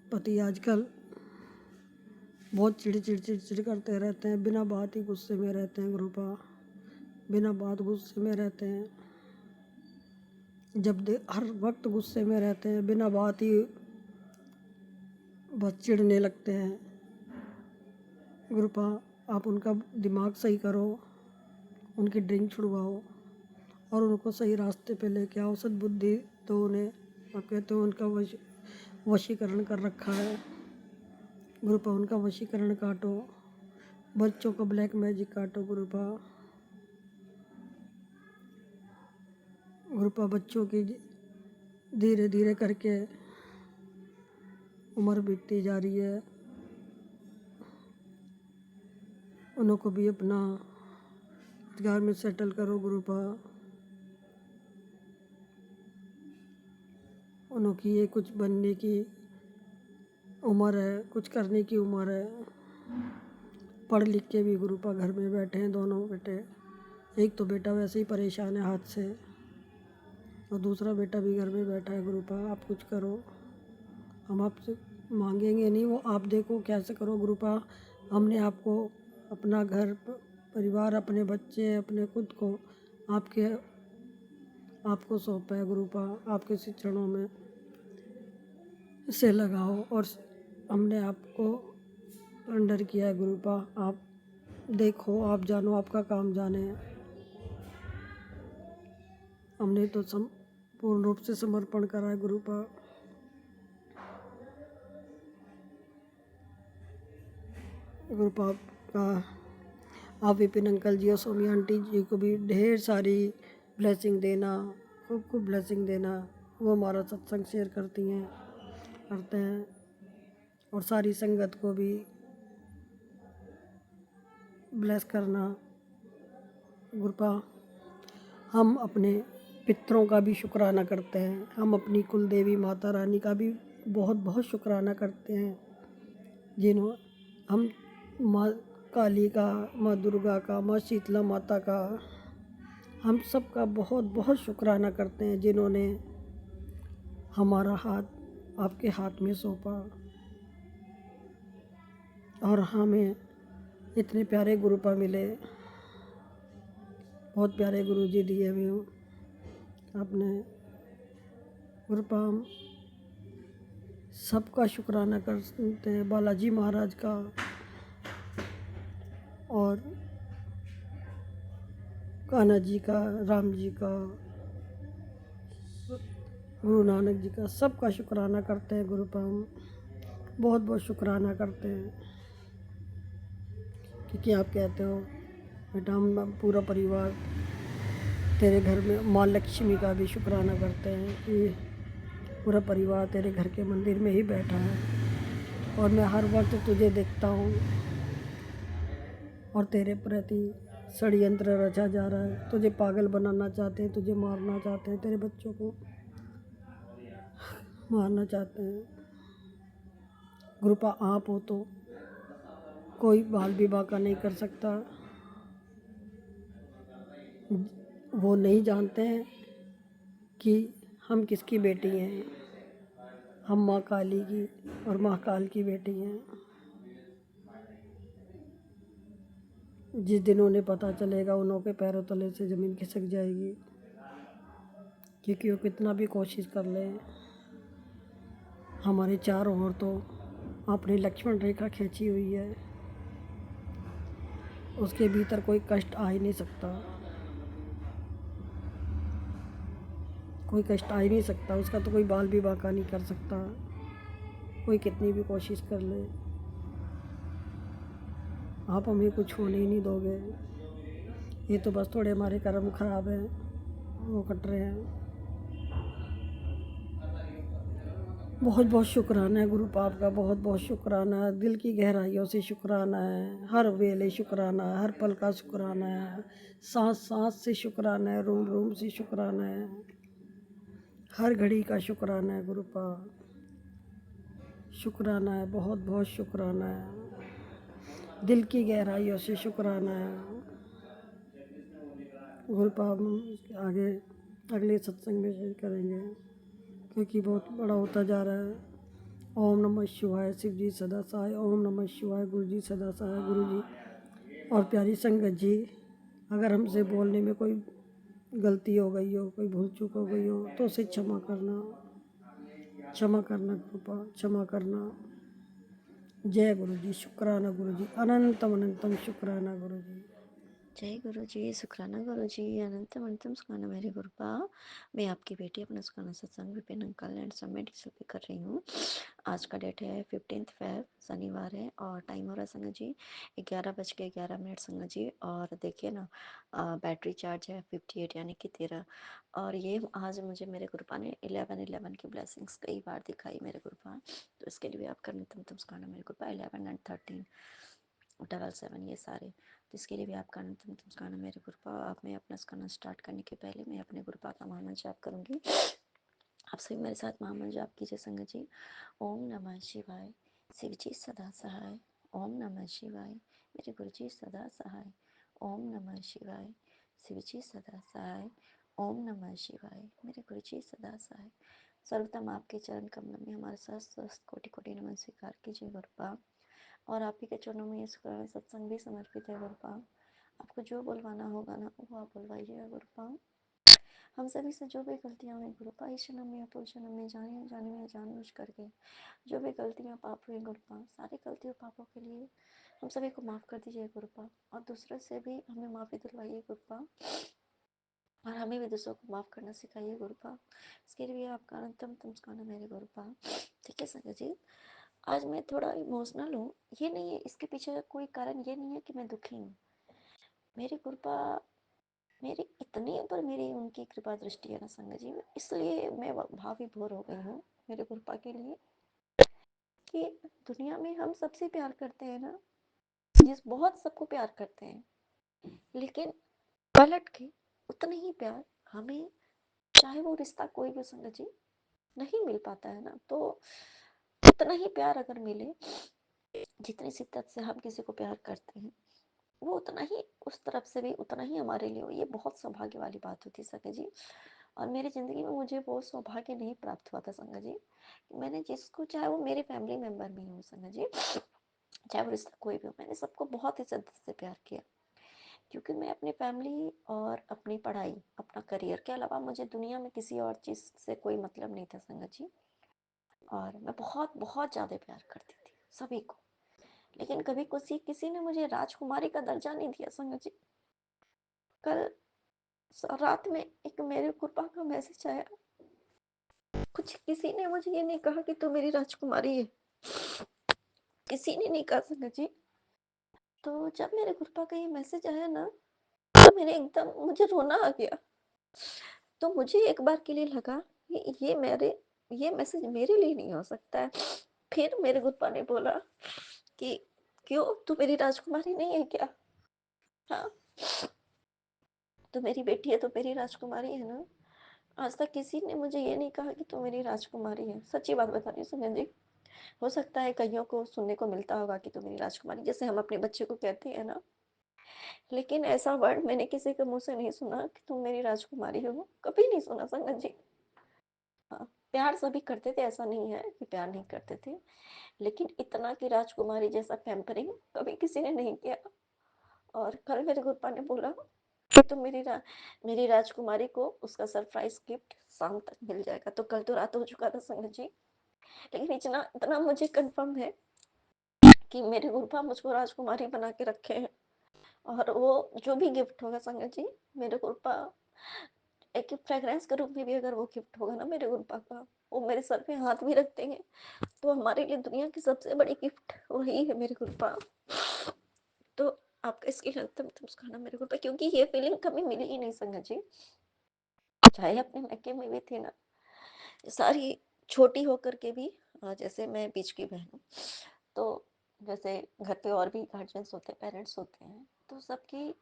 पति आजकल बहुत चिड़चिड़ करते रहते हैं, बिना बात ही गुस्से में रहते हैं गुरुपा, बिना बात गुस्से में रहते हैं। हर वक्त गुस्से में रहते हैं, बिना बात ही बस चिढ़ने लगते हैं गुरुपा। आप उनका दिमाग सही करो, उनकी ड्रिंक छुड़वाओ और उनको सही रास्ते पे लेके आओ, सद्बुद्धि दो उन्हें। आप कहते हो उनका वशीकरण कर रखा है गुरुपा, उनका वशीकरण काटो, बच्चों का ब्लैक मैजिक काटो गुरुपा। गुरुपा बच्चों की धीरे धीरे करके उम्र बीतती जा रही है, उनको भी अपना रोजगार में सेटल करो गुरुपा। उनकी ये कुछ बनने की उम्र है, कुछ करने की उम्र है। पढ़ लिख के भी गुरुपा घर में बैठे हैं दोनों बेटे। एक तो बेटा वैसे ही परेशान है हाथ से और दूसरा बेटा भी घर में बैठा है गुरुपा। आप कुछ करो, हम आपसे मांगेंगे नहीं, वो आप देखो कैसे करो गुरुपा। हमने आपको अपना घर परिवार, अपने बच्चे, अपने खुद को आपको सौंपा है गुरुपा। आपके शिक्षणों में से लगाओ और हमने आपको अंडर किया है गुरुपा। आप देखो, आप जानो, आपका काम जाने। हमने तो पूर्ण रूप से समर्पण करा है गुरुपा। गुरुपा का आप विपिन अंकल जी और सोमी आंटी जी को भी ढेर सारी ब्लेसिंग देना, खूब खूब ब्लेसिंग देना। वो हमारा सत्संग शेयर करते हैं और सारी संगत को भी ब्लेस करना गुरुपा। हम अपने पितरों का भी शुक्राना करते हैं, हम अपनी कुल देवी माता रानी का भी बहुत बहुत शुक्राना करते हैं, जिन्हों हम माँ काली का, माँ दुर्गा का, माँ शीतला माता का, हम सब का बहुत बहुत शुक्राना करते हैं, जिन्होंने हमारा हाथ आपके हाथ में सौंपा और हमें इतने प्यारे गुरुपा मिले। बहुत प्यारे गुरुजी दिए हुए हो आपने गुरुपा। हम सबका शुक्राना करते हैं, बालाजी महाराज का और कान्हा जी का, राम जी का, गुरु नानक जी का, सबका शुक्राना करते हैं गुरुपा। हम बहुत बहुत शुक्राना करते हैं, क्योंकि आप कहते हो बेटा हम पूरा परिवार तेरे घर में, माँ लक्ष्मी का भी शुक्राना करते हैं कि पूरा परिवार तेरे घर के मंदिर में ही बैठा है और मैं हर वक्त तुझे देखता हूँ और तेरे प्रति षड्यंत्र रचा जा रहा है, तुझे पागल बनाना चाहते हैं, तुझे मारना चाहते हैं, तेरे बच्चों को मारना चाहते हैं। गुरुपा आप हो तो कोई बाल विवाह का नहीं कर सकता। वो नहीं जानते हैं कि हम किसकी बेटी हैं। हम माँ काली की और महाकाल की बेटी हैं। जिस दिन उन्हें पता चलेगा, उन्हों के पैरों तले से ज़मीन खिसक जाएगी, क्योंकि वो कितना भी कोशिश कर लें, हमारे चारों ओर तो अपनी लक्ष्मण रेखा खींची हुई है, उसके भीतर कोई कष्ट आ ही नहीं सकता, कोई कष्ट आ ही नहीं सकता। उसका तो कोई बाल विवाह का नहीं कर सकता, कोई कितनी भी कोशिश कर ले। आप हमें कुछ होने ही नहीं दोगे। ये तो बस थोड़े हमारे कर्म खराब हैं, वो कट रहे हैं। बहुत बहुत शुक्राना है गुरु पाप का, बहुत बहुत शुक्राना है, दिल की गहराइयों से शुक्राना है, हर वेले शुक्राना है, हर पल का शुक्राना है, सांस सांस से शुक्राना है, रोम रोम से शुक्राना है, हर घड़ी का शुक्राना है गुरु पाप। शुक्राना है, बहुत बहुत शुक्राना है, दिल की गहराइयों से शुक्राना है गुरु पाप। आगे अगले सत्संग में शेयर करेंगे, क्योंकि बहुत बड़ा होता जा रहा है। ओम नमः शिवाय, शिव जी सदा सहाय। ओम नमः शिवाय, गुरु जी सदा सहाय। गुरु जी और प्यारी संगत जी, अगर हमसे बोलने में कोई गलती हो गई हो, कोई भूल चूक हो गई हो, तो उसे क्षमा करना, क्षमा करना कृपा, क्षमा करना। जय गुरु जी, शुक्राना गुरु जी, अनंतम अनंतम शुक्राना गुरु जी। जय गुरु जी, शुक्राना गुरु जी, अनंतम अनंतम शुक्राना मेरे गुरुपा। मैं आपकी बेटी अपना शुक्राना सत्संग विपिन अंकल एंड सबमिट पे कर रही हूँ। आज का डेट है 15 फेब, शनिवार है, और टाइम हो रहा है संगत जी 11:11 संगत जी। और देखिए ना, बैटरी चार्ज है 58 यानी कि 13। और ये आज मुझे मेरे गुरुपा ने 11 की ब्लेसिंग्स कई बार दिखाई मेरे गुरुपा, तो इसके लिए भी आपका अनंतम शुक्राना मेरे गुरुपा। 11 एंड 13 7 ये सारे, तो इसके लिए भी आपका अनंतम शुक्राना मेरे गुरुपा। आप मैं अपना स्कना स्टार्ट करने के पहले मैं अपने गुरुपा का महामंत्र जाप करूंगी। आप सभी मेरे साथ महामंत्र जाप कीजिए संगत जी। ओम नमः शिवाय, शिव जी सदा सहाय। ओम नमः शिवाय, मेरे गुरु जी सदा सहाय। ओम नमः शिवाय, शिव जी सदा सहाय। ओम नमः शिवाय, मेरे गुरु जी सदा सहाय। सर्वप्रथम आपके चरण कमल में हमारे साथ कोटि कोटि नमन स्वीकार कीजिए गुरुपा। और आप ही के चरणों में ये सत्संग भी समर्पित है गुरुपा। आपको जो बुलवाना होगा ना, वो आप बुलवाइएगा गुरुपा। हम सभी से जो भी गलतियाँ हुई गुरुपा, इस जन्म में या पूर्व जन्म में, जाने जाने में जानबूझ करके जो भी गलतियाँ पाप हुए गुरुपा, सारी गलतियों पापों के लिए हम सभी को माफ़ कर दीजिए गुरुपा। और दूसरों से भी हमें माफ़ी दिलवाइए गुरुपा, और हमें भी दूसरों को माफ़ करना सिखाइए गुरुपा। इसके लिए आपका अनंतम शुक्राना मेरे गुरुपा। ठीक है संगत जी, आज मैं थोड़ा इमोशनल हूँ। ये नहीं है, इसके पीछे कोई कारण ये नहीं है कि मैं दुखी हूँ। मेरी कृपा, मेरी इतनी ऊपर मेरी उनकी कृपा दृष्टि है ना संगत जी, इसलिए मैं भावी भोर हो गई हूँ मेरे कृपा के लिए, कि दुनिया में हम सबसे प्यार करते हैं ना, जिस बहुत सबको प्यार करते हैं, लेकिन पलट के उतना ही प्यार हमें, चाहे वो रिश्ता कोई भी संगत जी नहीं मिल पाता है ना, तो उतना ही प्यार अगर मिले, जितनी शिद्दत से हम किसी को प्यार करते हैं, वो उतना ही उस तरफ से भी उतना ही हमारे लिए हो, ये बहुत सौभाग्य वाली बात होती है संगत जी। और मेरी ज़िंदगी में मुझे वो सौभाग्य नहीं प्राप्त हुआ था संगत जी, मैंने जिसको, चाहे वो मेरे फैमिली मेम्बर में ही हो संगत जी, चाहे वो रिश्ता कोई भी हो, मैंने सबको बहुत ही शिद्दत से प्यार किया, क्योंकि मैं अपनी फैमिली और अपनी पढ़ाई, अपना करियर के अलावा मुझे दुनिया में किसी और चीज़ से कोई मतलब नहीं था संगत जी। और मैं बहुत बहुत ज़्यादा प्यार करती थी सभी को, लेकिन कभी किसी ने मुझे राजकुमारी का दर्जा नहीं दिया संगत जी। कल रात में एक मेरे कृपा का मैसेज आया, कुछ किसी ने मुझे ये नहीं कहा कि तू मेरी राजकुमारी है, किसी ने नहीं कहा संगत जी। तो जब मेरे कृपा का ये मैसेज आया ना, तो मेरे एकदम मुझे रोना आ गया। तो मुझे एक बार के लिए लगा कि ये मैसेज मेरे लिए नहीं हो सकता है। फिर मेरे गुरुपा ने बोला कि क्यों, तू मेरी राजकुमारी नहीं है क्या? हाँ, तो मेरी बेटी है तो मेरी राजकुमारी है ना। आज तक किसी ने मुझे ये नहीं कहा कि तू मेरी राजकुमारी है। सच्ची बात बता रही हूँ सुमन जी। हो सकता है कइयों को सुनने को मिलता होगा कि तू मेरी राजकुमारी, जैसे हम अपने बच्चे को कहते हैं ना, लेकिन ऐसा वर्ड मैंने किसी के मुँह से नहीं सुना कि तुम मेरी राजकुमारी हो, कभी नहीं सुना संगत जी। हाँ, प्यार सभी करते थे, ऐसा नहीं है कि प्यार नहीं करते थे, लेकिन इतना कि राजकुमारी जैसा पैम्परिंग कभी किसी ने नहीं किया। और कल मेरे गुरपा ने बोला कि तुम मेरी राजकुमारी को उसका सरप्राइज़ गिफ्ट शाम तक मिल जाएगा। तो कल तो रात हो चुका था संगत जी, लेकिन इतना इतना मुझे कन्फर्म है कि मेरे गुरपा मुझको राजकुमारी बना के रखे हैं। और वो जो भी गिफ्ट होगा संगत जी, मेरे गुरपा एक फ्रेग्रेंस के रूप में भी अगर वो गिफ्ट होगा ना मेरे गुरपा का, वो मेरे सर पे हाथ भी रख देंगे, तो हमारे लिए दुनिया की सबसे बड़ी गिफ्ट वही है मेरे गुरपा। तो आपका इसकी लगता है मुस्काना मेरे गुरपा, क्योंकि ये फीलिंग कभी मिली ही नहीं संगत जी। चाहे अपने मैके में भी थी ना, सारी छोटी होकर के भी, जैसे मैं बीच की बहन हूँ, तो जैसे घर पे और भी गार्जियंस होते हैं, पेरेंट्स होते हैं, तो सबकी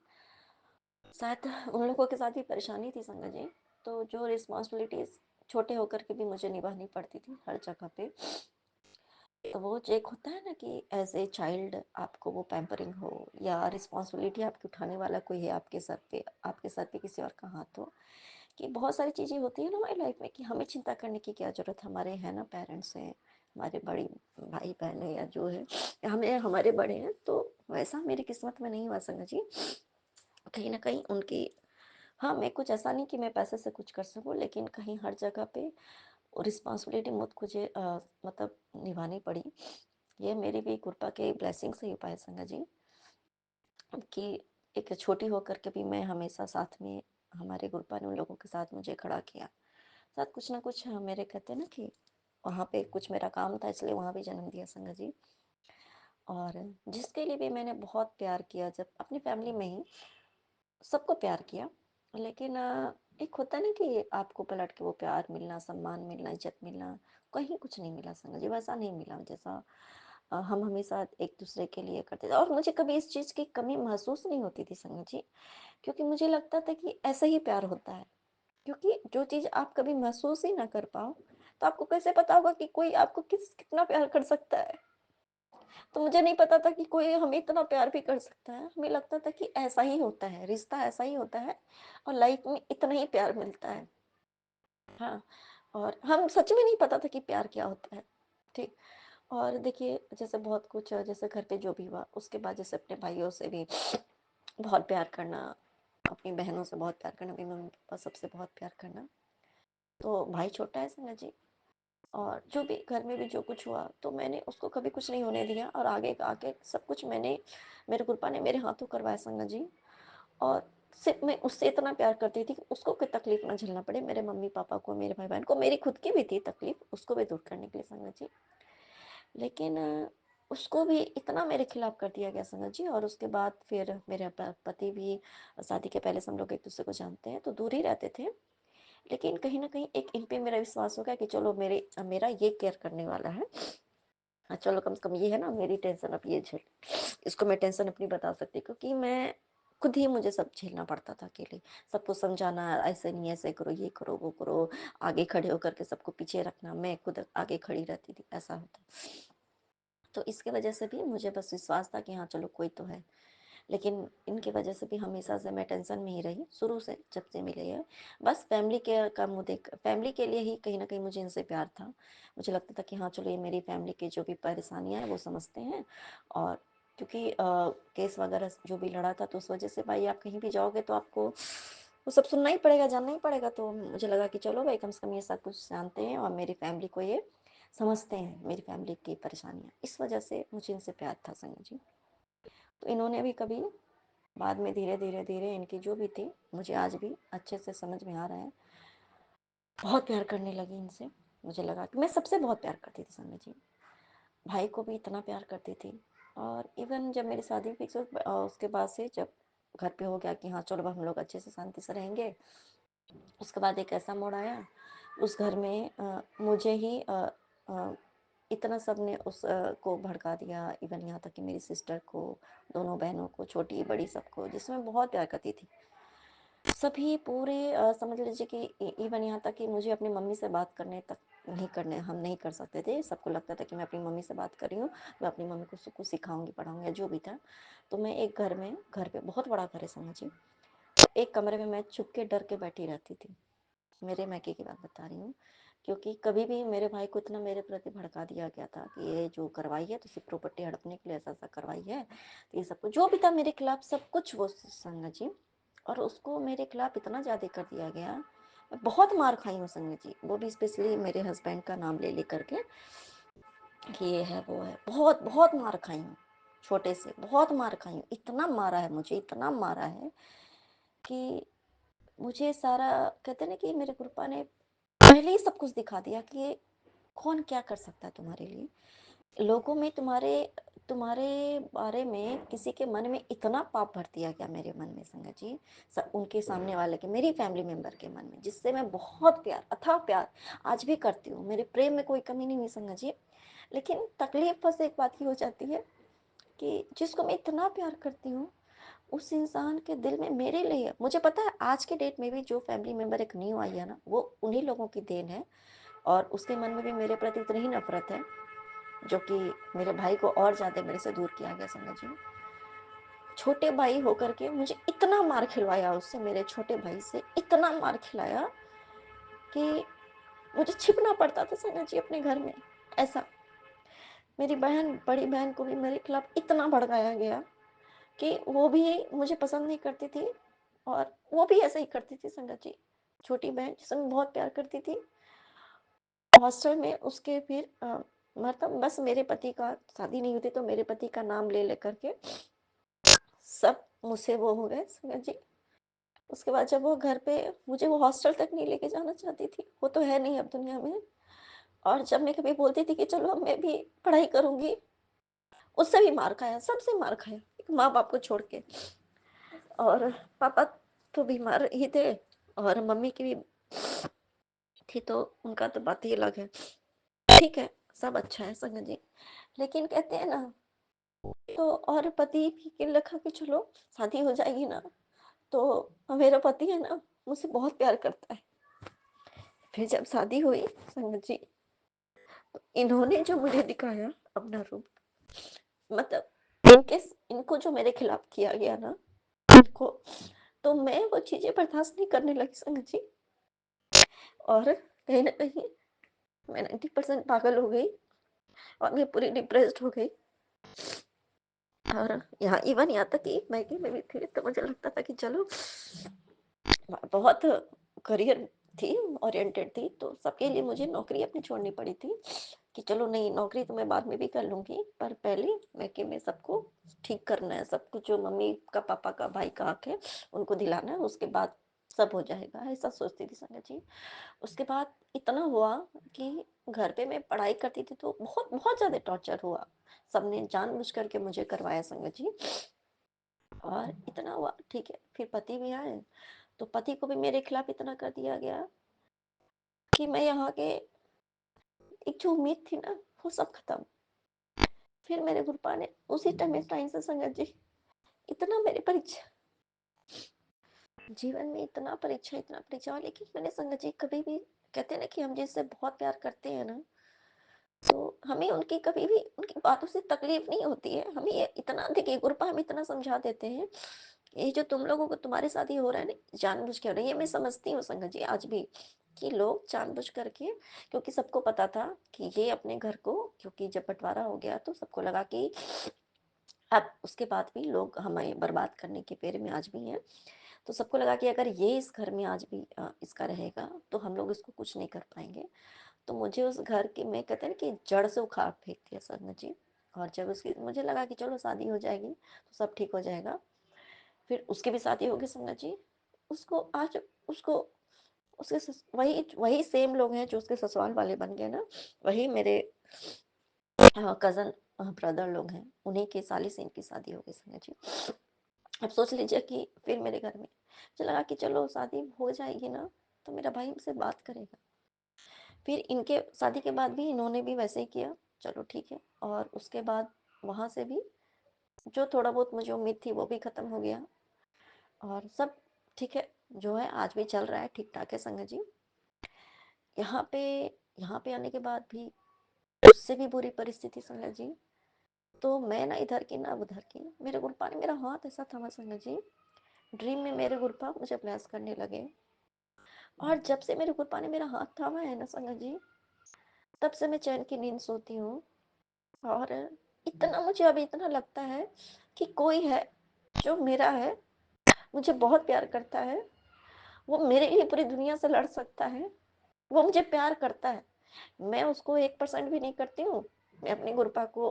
शायद उन लोगों के साथ भी परेशानी थी संगत जी। तो जो रिस्पॉन्सिबिलिटीज़ छोटे होकर के भी मुझे निभानी पड़ती थी हर जगह पे, तो वो जो एक होता है ना कि एज ए चाइल्ड आपको वो पैम्परिंग हो या रिस्पॉन्सिबिलिटी आपकी उठाने वाला कोई है आपके सर पे किसी और का हाथ हो, कि बहुत सारी चीज़ें होती है ना हमारी लाइफ में कि हमें चिंता करने की क्या ज़रूरत है, हमारे है ना पेरेंट्स हैं, हमारे बड़ी भाई बहन है या जो है, या हमें हमारे बड़े हैं, तो वैसा मेरी किस्मत में नहीं हुआ संगत जी। कहीं ना कहीं उनकी, हाँ, मैं कुछ ऐसा नहीं कि मैं पैसे से कुछ कर सकूं, लेकिन कहीं हर जगह पे रिस्पॉन्सिबिलिटी मुझे मतलब निभानी पड़ी। ये मेरी भी कृपा के ब्लेसिंग से ही पाया संगत जी, कि एक छोटी होकर के भी मैं हमेशा साथ में, हमारे गुरुपा ने उन लोगों के साथ मुझे खड़ा किया, साथ कुछ ना कुछ मेरे कहते हैं ना कि वहाँ पे कुछ मेरा काम था, इसलिए वहाँ भी जन्म दिया संगत जी। और जिसके लिए भी मैंने बहुत प्यार किया, जब अपनी फैमिली में ही सबको प्यार किया, लेकिन एक होता नहीं कि आपको पलट के वो प्यार मिलना, सम्मान मिलना, इज्जत मिलना, कहीं कुछ नहीं मिला संगत जी, वैसा नहीं मिला जैसा हम हमेशा एक दूसरे के लिए करते थे। और मुझे कभी इस चीज़ की कमी महसूस नहीं होती थी संगत जी, क्योंकि मुझे लगता था कि ऐसा ही प्यार होता है, क्योंकि जो चीज़ आप कभी महसूस ही ना कर पाओ, तो आपको कैसे पता होगा कि कोई आपको कितना प्यार कर सकता है। तो मुझे नहीं पता था कि कोई हमें इतना प्यार भी कर सकता है, हमें लगता था कि ऐसा ही होता है, रिश्ता ऐसा ही होता है और लाइफ में इतना ही प्यार मिलता है। हाँ, और हम सच में नहीं पता था कि प्यार क्या होता है, ठीक। और देखिए जैसे बहुत कुछ, जैसे घर पे जो भी हुआ, उसके बाद जैसे अपने भाइयों से भी बहुत प्यार करना, अपनी बहनों से बहुत प्यार करना, अपनी मम्मी पापा सबसे बहुत प्यार करना। तो भाई छोटा है संगत जी, और जो भी घर में भी जो कुछ हुआ, तो मैंने उसको कभी कुछ नहीं होने दिया, और आगे आके सब कुछ मैंने, मेरे गुरपा ने मेरे हाथों करवाया संगत जी। और सिर्फ मैं उससे इतना प्यार करती थी कि उसको कोई तकलीफ ना झेलना पड़े, मेरे मम्मी पापा को, मेरे भाई बहन को, मेरी खुद की भी थी तकलीफ, उसको भी दूर करने के लिए संगत जी। लेकिन उसको भी इतना मेरे खिलाफ कर दिया गया संगत जी। और उसके बाद फिर मेरे पति भी, शादी के पहले से हम लोग एक दूसरे को जानते हैं, तो दूर ही रहते थे, लेकिन कहीं ना कहीं एक इन पे मेरा विश्वास हो गया कि चलो मेरा ये केयर करने वाला है, चलो कम से कम ये है ना, मेरी टेंशन अब ये झेल, इसको मैं टेंशन अपनी बता सकती, क्योंकि मैं खुद ही, मुझे सब झेलना पड़ता था अकेले, सबको समझाना, ऐसे नहीं, ऐसे करो, ये करो, वो करो, आगे खड़े होकर के सबको पीछे रखना, मैं खुद आगे खड़ी रहती थी, ऐसा होता। तो इसके वजह से भी मुझे बस विश्वास था कि हाँ चलो कोई तो है, लेकिन इनकी वजह से भी हमेशा से मैं टेंशन में ही रही शुरू से, जब से मिले है। बस फैमिली के का मुँह देख, फैमिली के लिए ही कहीं ना कहीं मुझे इनसे प्यार था। मुझे लगता था कि हाँ चलो ये मेरी फैमिली की जो भी परेशानियाँ हैं वो समझते हैं। और क्योंकि केस वगैरह जो भी लड़ा था, तो उस वजह से भाई आप कहीं भी जाओगे तो आपको वो सब सुनना ही पड़ेगा, जानना ही पड़ेगा। तो मुझे लगा कि चलो भाई कम से कम ये सब कुछ जानते हैं और मेरी फैमिली को ये समझते हैं, मेरी फैमिली की परेशानियाँ, इस वजह से मुझे इनसे प्यार था संगत जी। तो इन्होंने भी कभी, बाद में धीरे धीरे धीरे इनकी जो भी थी, मुझे आज भी अच्छे से समझ में आ रहा है, बहुत प्यार करने लगी इनसे। मुझे लगा कि मैं सबसे बहुत प्यार करती थी संगत जी, भाई को भी इतना प्यार करती थी। और इवन जब मेरी शादी फिक्स हुई, उसके बाद से जब घर पे हो गया कि हाँ चलो अब हम लोग अच्छे से शांति से रहेंगे, उसके बाद एक ऐसा मोड़ आया, उस घर में मुझे ही इतना सब ने को भड़का दिया, इवन यहाँ तक कि मेरी सिस्टर को, दोनों बहनों को, छोटी बड़ी सबको, जिसमें बहुत प्यार करती थी। सभी पूरे समझ लीजिए कि इवन यहाँ तक कि मुझे अपनी मम्मी से बात करने तक नहीं करने हम नहीं कर सकते थे। सबको लगता था कि मैं अपनी मम्मी से बात कर रही हूँ, मैं अपनी मम्मी को कुछ सिखाऊंगी, पढ़ाऊंगी, जो भी था। तो मैं एक घर पे बहुत बड़ा घर है समझिए, एक कमरे में मैं चुप के डर के बैठी रहती थी। मेरे मायके की बात बता रही हूँ, क्योंकि कभी भी मेरे भाई को इतना मेरे प्रति भड़का दिया गया था कि ये जो करवाई है तो सिर्फ प्रॉपर्टी हड़पने के लिए ऐसा ऐसा करवाई है। तो ये सब कुछ जो भी था मेरे खिलाफ सब कुछ वो संगत जी, और उसको मेरे खिलाफ इतना ज़्यादा कर दिया गया। मैं बहुत मार खाई हूँ संगत जी, वो भी स्पेशली मेरे हस्बैंड का नाम ले लेकर के कि ये है वो है। बहुत बहुत मार खाई हूँ, छोटे से बहुत मार खाई हूँ। इतना मारा है मुझे, इतना मारा है कि मुझे सारा कहते हैं ना कि मेरे गुरुपा ने पहले ही सब कुछ दिखा दिया कि कौन क्या कर सकता है तुम्हारे लिए। लोगों में तुम्हारे तुम्हारे बारे में किसी के मन में इतना पाप भर दिया गया मेरे मन में संगत जी, उनके सामने वाले के, मेरी फैमिली मेंबर के मन में, जिससे मैं बहुत प्यार, अथाह प्यार आज भी करती हूँ। मेरे प्रेम में कोई कमी नहीं हुई संगत जी। लेकिन तकलीफ बस एक बात की हो जाती है कि जिसको मैं इतना प्यार करती हूँ, उस इंसान के दिल में मेरे लिए, मुझे पता है आज के डेट में भी जो फैमिली मेंबर एक न्यू आई है ना, वो उन्हीं लोगों की देन है। और उसके मन में भी मेरे प्रति उतनी ही नफरत है, जो कि मेरे भाई को और ज़्यादा मेरे से दूर किया गया समझ लो। छोटे भाई होकर के मुझे इतना मार खिलवाया उससे, मेरे छोटे भाई से इतना मार खिलाया कि मुझे छिपना पड़ता था समझ जी अपने घर में। ऐसा मेरी बहन, बड़ी बहन को भी मेरे खिलाफ इतना भड़काया गया कि वो भी मुझे पसंद नहीं करती थी, और वो भी ऐसा ही करती थी संगत जी। छोटी बहन जिसे मैं बहुत प्यार करती थी, हॉस्टल में उसके फिर मतलब बस मेरे पति का शादी नहीं होती तो मेरे पति का नाम ले लेकर के सब मुझसे वो हो गए संगत जी। उसके बाद जब वो घर पे, मुझे वो हॉस्टल तक नहीं लेके जाना चाहती थी, वो तो है नहीं अब दुनिया में। और जब मैं कभी बोलती थी कि चलो अब मैं भी पढ़ाई करूंगी, उससे भी मार खाया, सबसे मार खाया, माँ बाप को छोड़ के। और पापा तो बीमार ही थे, और मम्मी की भी थी, तो उनका तो बात ही अलग है। ठीक है, सब अच्छा है संगत जी, लेकिन कहते हैं ना, तो और पति भी के लिखा कि चलो शादी हो जाएगी ना, तो मेरा पति है ना मुझसे बहुत प्यार करता है। फिर जब शादी हुई संगत जी, तो इन्होंने जो मुझे दिखाया अपना रूप, मतलब इनको जो मेरे खिलाफ किया गया ना, इनको, तो मैं वो चीजें बर्दाश्त नहीं करने लगी संगत जी। और कहीं ना कहीं मैं 90% पागल हो गई, और मैं पूरी डिप्रेस्ड हो गई। और यहाँ इवन यहाँ तक कि मैके में भी थी, तो मुझे लगता था कि चलो, बहुत करियर थी, ओरिएंटेड थी, तो सबके लिए मुझे नौकरी अपनी छोड़नी पड़ी थी कि चलो नहीं, नौकरी तो मैं बाद में भी कर लूंगी, पर पहले मैके में सबको ठीक करना है, सब कुछ जो मम्मी का, पापा का, भाई का हक है उनको दिलाना है, उसके बाद सब हो जाएगा, ऐसा सोचती थी संगत जी। उसके बाद इतना हुआ कि घर पे मैं पढ़ाई करती थी तो बहुत बहुत ज्यादा टॉर्चर हुआ, सबने जानबूझ करके मुझे करवाया संगत जी। और इतना हुआ, ठीक है, फिर पति भी आए, तो पति को भी मेरे खिलाफ इतना कर दिया गया कि मैं यहाँ के एक जो उम्मीद थी ना, वो सब खत्म। फिर मेरे गुरुपा ने उसी टाइम से संगत जी इतना मेरे परीक्षा, जीवन में इतना परीक्षा, लेकिन मैंने संगत जी कभी भी, कहते हैं ना कि हम जिससे बहुत प्यार करते हैं ना, तो हमें उनकी कभी भी उनकी बातों से तकलीफ नहीं होती है। हमें ये इतना, देखिए गुरुपा हम इतना समझा देते हैं, ये जो तुम लोगों को तुम्हारे साथ ही हो रहा है ना, जानबूझ के हो रहा है, ये मैं समझती हूँ संगत जी आज भी, कि लोग जानबूझ करके, क्योंकि सबको पता था कि ये अपने घर को, क्योंकि जब बंटवारा हो गया तो सबको लगा कि अब उसके बाद भी लोग हमें बर्बाद करने के फेरे में आज भी हैं। तो सबको लगा कि अगर ये इस घर में आज भी इसका रहेगा तो हम लोग इसको कुछ नहीं कर पाएंगे। तो मुझे उस घर की, मैं कहते हैं ना कि जड़ से उखाड़ फेंक दिया संगत जी। और जब उसकी, मुझे लगा कि चलो शादी हो जाएगी तो सब ठीक हो जाएगा। फिर उसकी भी शादी होगी संगत जी। उसको आज, उसको उसके वही वही सेम लोग हैं जो उसके ससुराल वाले बन गए ना, वही मेरे कजन ब्रदर लोग हैं, उन्हीं की साली से इनकी शादी हो गई संगत जी। अब सोच लीजिए कि फिर मेरे घर में मुझे लगा कि चलो शादी हो जाएगी ना, तो मेरा भाई मुझसे बात करेगा। फिर इनके शादी के बाद भी इन्होंने भी वैसे ही किया, चलो ठीक है। और उसके बाद वहाँ से भी जो थोड़ा बहुत मुझे उम्मीद थी वो भी ख़त्म हो गया और सब ठीक है, जो है आज भी चल रहा है, ठीक-ठाक है संगत जी। यहाँ पे यहाँ पे आने के बाद भी उससे भी बुरी परिस्थिति संगत जी। तो मैं ना इधर की ना उधर की, मेरे गुरुपा ने मेरा हाथ ऐसा थामा संगत जी, ड्रीम में मेरे गुरुपा मुझे ब्लेस करने लगे और जब से मेरे गुरुपा ने मेरा हाथ थामा है ना संगत जी, तब से मैं चैन की नींद सोती हूँ और इतना मुझे अभी इतना लगता है कि कोई है जो मेरा है, मुझे बहुत प्यार करता है, वो मेरे लिए पूरी दुनिया से लड़ सकता है, वो मुझे प्यार करता है। मैं उसको 1% भी नहीं करती हूँ। मैं अपने गुरुपा को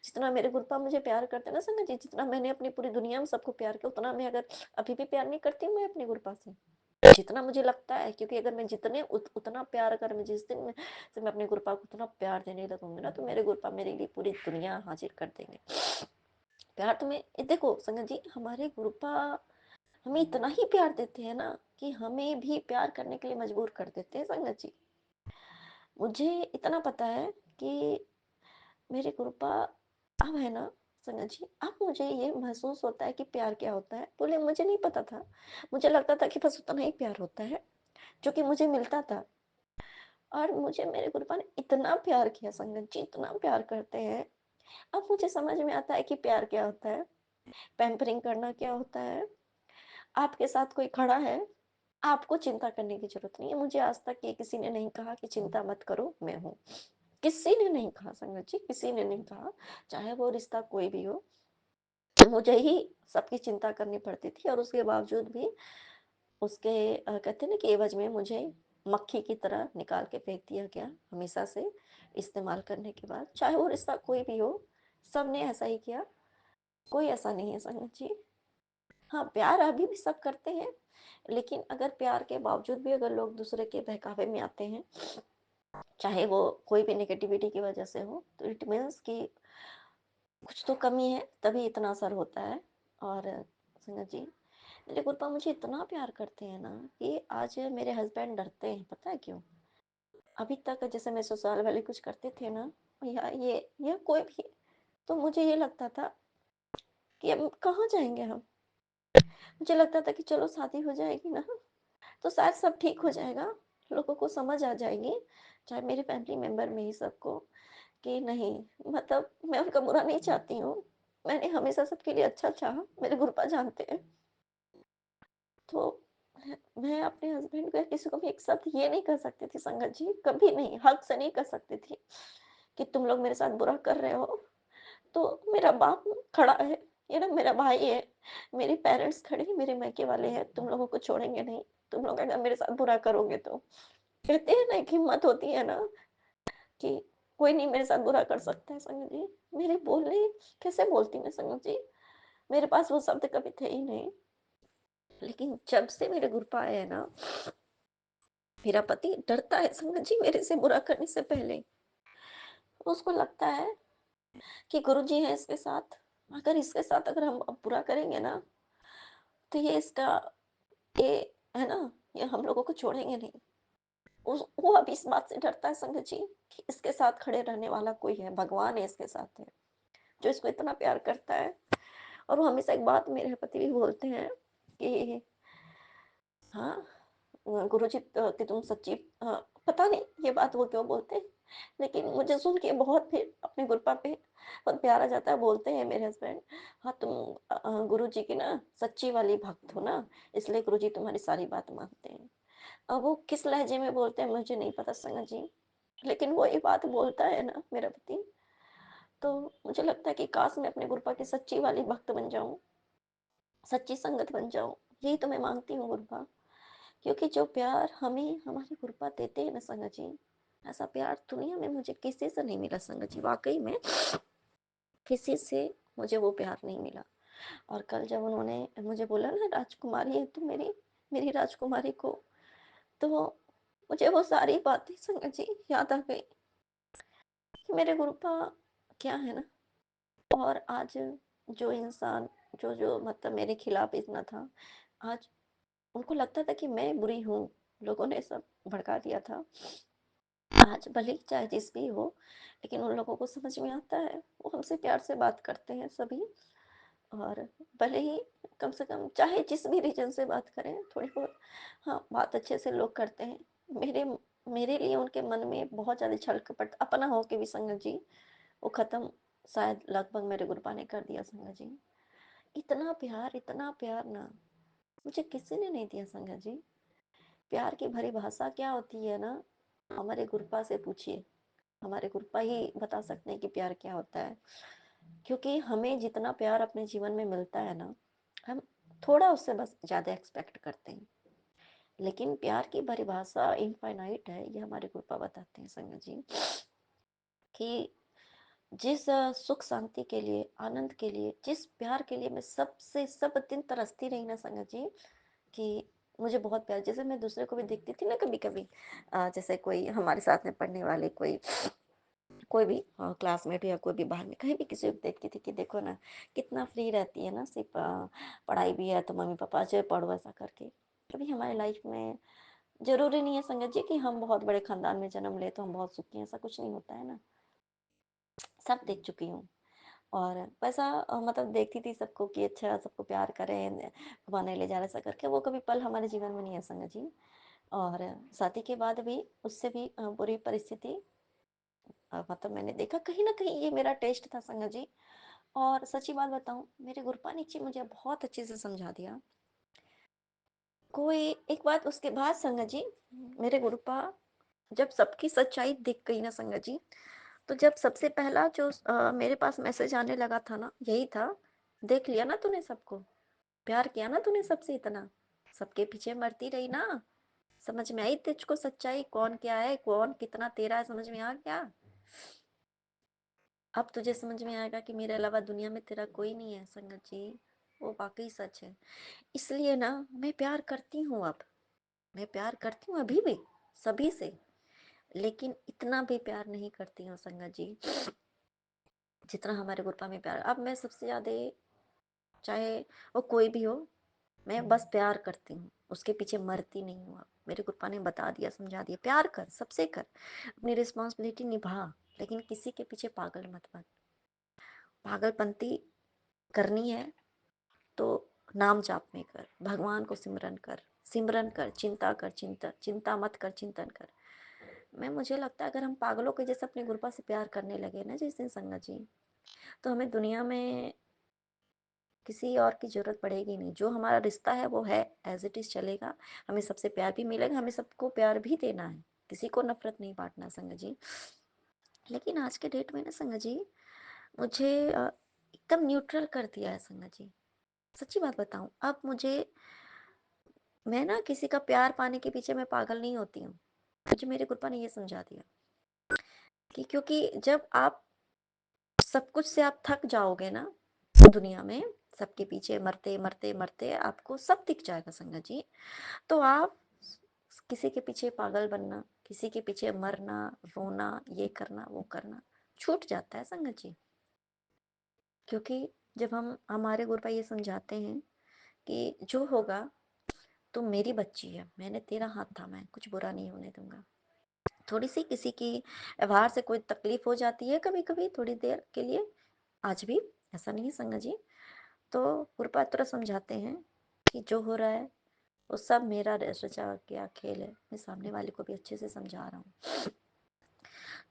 जितना मेरे गुरुपा मुझे प्यार करते हैं ना संगत जी, जितना मैंने अपनी पूरी दुनिया में सबको प्यार किया, उतना मैं अगर अभी भी प्यार नहीं करती हूँ मैं अपने गुरुपा से। जितना मुझे लगता है क्योंकि अगर मैं जितने उतना प्यार अगर मैं जिस दिन में से मैं अपने गुरुपा को उतना प्यार देने लगूँगी ना, तो मेरे गुरुपा मेरे लिए पूरी दुनिया हाज़िर कर देंगे। प्यार तो मैं देखो संगत जी, हमारे गुरुपा हमें इतना ही प्यार देते हैं ना कि हमें भी प्यार करने के लिए मजबूर कर देते हैं संगत जी। मुझे इतना पता है कि मेरे गुरुपा अब है ना संगत जी, अब मुझे ये महसूस होता है कि प्यार क्या होता है। बोले मुझे नहीं पता था। मुझे लगता था कि बस उतना ही प्यार होता है, जो कि मुझे मिलता था। और मुझे मेरे गुरुपा ने इतना प्यार किया संगत जी, इतना प्यार करते हैं। अब मुझे समझ में आता है कि प्यार क्या होता है, पैम्परिंग करना क्या होता है। आपके साथ कोई खड़ा है, आपको चिंता करने की ज़रूरत नहीं है। मुझे आज तक ये किसी ने नहीं कहा कि चिंता मत करो, मैं हूँ। किसी ने नहीं कहा संगत जी, किसी ने नहीं कहा, चाहे वो रिश्ता कोई भी हो। मुझे ही सबकी चिंता करनी पड़ती थी और उसके बावजूद भी उसके कहते हैं ना कि एवज़ में मुझे मक्खी की तरह निकाल के फेंक दिया गया हमेशा से इस्तेमाल करने के बाद। चाहे वो रिश्ता कोई भी हो, सबने ऐसा ही किया, कोई ऐसा नहीं है संगत जी। हाँ, प्यार अभी भी सब करते हैं, लेकिन अगर प्यार के बावजूद भी अगर लोग दूसरे के बहकावे में आते हैं, चाहे वो कोई भी नेगेटिविटी की वजह से हो, तो इट मीन्स कि कुछ तो कमी है, तभी इतना असर होता है। और संगत जी, मेरे गुरुपा मुझे इतना प्यार करते हैं ना कि आज मेरे हस्बैंड डरते हैं, पता है क्यों? अभी तक जैसे मैं ससुराल वाले कुछ करते थे ना, या ये या कोई भी, तो मुझे ये लगता था कि अब कहाँ जाएँगे हम? मुझे लगता था कि चलो शादी हो जाएगी ना, तो शायद सब ठीक हो जाएगा, लोगों को समझ आ जाएगी, चाहे मेरे फैमिली मेंबर में ही सबको, कि नहीं मतलब मैं उनका बुरा नहीं चाहती हूँ। मैंने हमेशा सबके लिए अच्छा चाहा, मेरे गुरुपा जानते हैं। तो मैं अपने हस्बैंड को या किसी को भी एक शब्द ये नहीं कह सकती थी संगत जी, कभी नहीं, हक से नहीं कह सकती थी कि तुम लोग मेरे साथ बुरा कर रहे हो। तो मेरा बाप खड़ा है, ये ना मेरा भाई है, मेरे पेरेंट्स खड़े हैं, मेरे मायके वाले हैं, तुम लोगों को छोड़ेंगे नहीं, तुम लोग अगर मेरे साथ बुरा करोगे तो। कहते हैं ना एक हिम्मत होती है ना कि कोई नहीं मेरे साथ बुरा कर सकता है संगत जी। मेरे बोलने कैसे बोलती मैं संगत जी, मेरे पास वो शब्द कभी थे ही नहीं। लेकिन जब से मेरे गुरुपा आए हैं ना, मेरा पति डरता है संगत जी मेरे से बुरा करने से पहले। उसको लगता है कि गुरुजी हैं इसके साथ, अगर इसके साथ अगर हम अब बुरा करेंगे ना, तो ये इसका ये है ना, ये हम लोगों को छोड़ेंगे नहीं। उस वो अब इस बात से डरता है संगत जी कि इसके साथ खड़े रहने वाला कोई है, भगवान है इसके साथ है, जो इसको इतना प्यार करता है। और वो हमेशा एक बात मेरे पति भी बोलते हैं कि हाँ, गुरुजी कि तुम सच्ची पता नहीं ये बात वो क्यों बोलते हैं, लेकिन मुझे सुन के बहुत फिर अपने गुरुपा पे बहुत प्यार आ जाता है। बोलते हैं मेरे हस्बैंड, हाँ तुम गुरुजी की ना सच्ची वाली भक्त हो ना, इसलिए गुरुजी तुम्हारी सारी बात मानते हैं। अब वो किस लहजे में बोलते हैं मुझे नहीं पता संगत जी, लेकिन वो ये बात बोलता है ना मेरा पति, तो मुझे लगता है कि काश मैं अपने गुरुपा की सच्ची वाली भक्त बन जाऊँ, सच्ची संगत बन जाऊँ। यही तो मैं मांगती हूँ गुरुपा, क्योंकि जो प्यार हमें हमारे गुरुपा देते हैं ना संगत जी, ऐसा प्यार दुनिया में मुझे किसी से नहीं मिला संगत जी, वाक़ई में किसी से मुझे वो प्यार नहीं मिला। और कल जब उन्होंने मुझे बोला ना राजकुमारी है तू मेरी, मेरी राजकुमारी को, तो मुझे वो सारी बातें संगत जी याद आ गई कि मेरे गुरुपा क्या है ना। और आज जो इंसान जो मतलब मेरे खिलाफ इतना था, आज उनको लगता था कि मैं बुरी हूँ, लोगों ने सब भड़का दिया था। आज भले ही चाहे जिस भी हो, लेकिन उन लोगों को समझ में आता है, वो हमसे प्यार से बात करते हैं सभी। और भले ही कम से कम चाहे जिस भी रीजन से बात करें, थोड़ी बहुत हाँ, बात अच्छे से लोग करते हैं। मेरे मेरे लिए उनके मन में बहुत ज़्यादा छल-कपट अपना हो के भी संगत जी, वो ख़त्म शायद लगभग मेरे गुरुपा ने कर दिया संगत जी। इतना प्यार ना मुझे किसी ने नहीं दिया संगत जी। प्यार की भरी भाषा क्या होती है ना, हमारे गुरुपा से पूछिए। हमारे गुरुपा ही बता सकते हैं कि प्यार क्या होता है। क्योंकि हमें जितना प्यार अपने जीवन में मिलता है ना, हम थोड़ा उससे बस ज़्यादा एक्सपेक्ट करते हैं। लेकिन प्यार की परिभाषा इनफाइनाइट है, ये हमारे गुरुपा बताते हैं संगत जी। कि जिस सुख शांति के लिए, आनंद के लिए, जिस प्यार के लिए मैं सबसे सब दिन तरसती रही ना संगत जी, कि मुझे बहुत प्यार, जैसे मैं दूसरे को भी देखती थी ना कभी-कभी, जैसे कोई हमारे साथ में पढ़ने वाले कोई भी क्लासमेट या कोई भी बाहर में कहीं भी किसी को देखती थी कि देखो ना कितना फ्री रहती है ना, सिर्फ पढ़ाई भी है तो मम्मी पापा से पढ़ो ऐसा करके। कभी हमारे लाइफ में जरूरी नहीं है संगत जी कि हम बहुत बड़े खानदान में जन्म ले तो हम बहुत सुखी हैं, ऐसा कुछ नहीं होता है ना। सब देख चुकी हूँ। और वैसा मतलब देखती थी सबको कि अच्छा सबको प्यार करें, घुमाने ले जा रहे ऐसा करके, वो कभी पल हमारे जीवन में नहीं है संगत जी। और शादी के बाद भी उससे भी बुरी परिस्थिति मतलब मैंने देखा कहीं ना कहीं, ये मेरा टेस्ट था संगत जी। और सच्ची बात बताऊं, मेरे गुरुपा ने मुझे बहुत अच्छे से समझा दिया। कोई एक बात उसके बाद संगत जी, मेरे गुरुपा जब सबकी सच्चाई दिख गई ना संगत जी, तो जब सबसे पहला जो मेरे पास मैसेज आने लगा था ना, यही था, देख लिया ना तूने सबको, प्यार किया ना तूने सबसे इतना, सबके पीछे मरती रही ना, समझ में आई तुझको सच्चाई, कौन क्या है, कौन कितना तेरा है, समझ में आ गया। अब तुझे समझ में आएगा कि मेरे अलावा दुनिया में तेरा कोई नहीं है संगत जी। वो वाकई सच है। इसलिए ना मैं प्यार करती हूँ अब, मैं प्यार करती हूँ अभी भी सभी से, लेकिन इतना भी प्यार नहीं करती हूँ संगत जी जितना हमारे गुरुपा में प्यार। अब मैं सबसे ज्यादा, चाहे वो कोई भी हो, मैं बस प्यार करती हूँ, उसके पीछे मरती नहीं हूँ। अब मेरे गुरुपा ने बता दिया, समझा दिया, प्यार कर, सबसे कर, अपनी रिस्पॉन्सिबिलिटी निभा, लेकिन किसी के पीछे पागल मत बन। पागलपंती करनी है तो नाम जाप में कर, भगवान को सिमरन कर, चिंता कर, चिंता मत कर, चिंतन कर। मैं मुझे लगता है अगर हम पागलों के जैसे अपने गुरुपा से प्यार करने लगे ना जिस दिन संगत जी, तो हमें दुनिया में किसी और की जरूरत पड़ेगी नहीं। जो हमारा रिश्ता है वो है, एज इट इज चलेगा। हमें सबसे प्यार भी मिलेगा, हमें सबको प्यार भी देना है, किसी को नफरत नहीं बांटना संगत जी। लेकिन आज के डेट में ना संगत जी, मुझे एकदम न्यूट्रल कर दिया है संगत जी। सच्ची बात बताऊं, अब मैं ना किसी का प्यार पाने के पीछे मैं पागल नहीं होती हूँ। मुझे मेरे गुरुपा ने ये समझा दिया कि क्योंकि जब आप सब कुछ से आप थक जाओगे ना दुनिया में, सबके पीछे मरते मरते मरते आपको सब दिख जाएगा संगत जी, तो आप किसी के पीछे पागल बनना, किसी के पीछे मरना, रोना, ये करना वो करना छूट जाता है संगत जी। क्योंकि जब हम हमारे गुरुपा ये समझाते हैं कि जो होगा, तुम मेरी बच्ची है, मैंने तेरा हाथ थामा है, कुछ बुरा नहीं होने दूंगा। थोड़ी सी किसी की व्यवहार से कोई तकलीफ हो जाती है कभी कभी थोड़ी देर के लिए, आज भी ऐसा नहीं है संगत जी, तो गुरुपा तुरंत समझाते हैं कि जो हो रहा है वो सब मेरा रचा क्या खेल है। मैं सामने वाले को भी अच्छे से समझा रहा हूँ।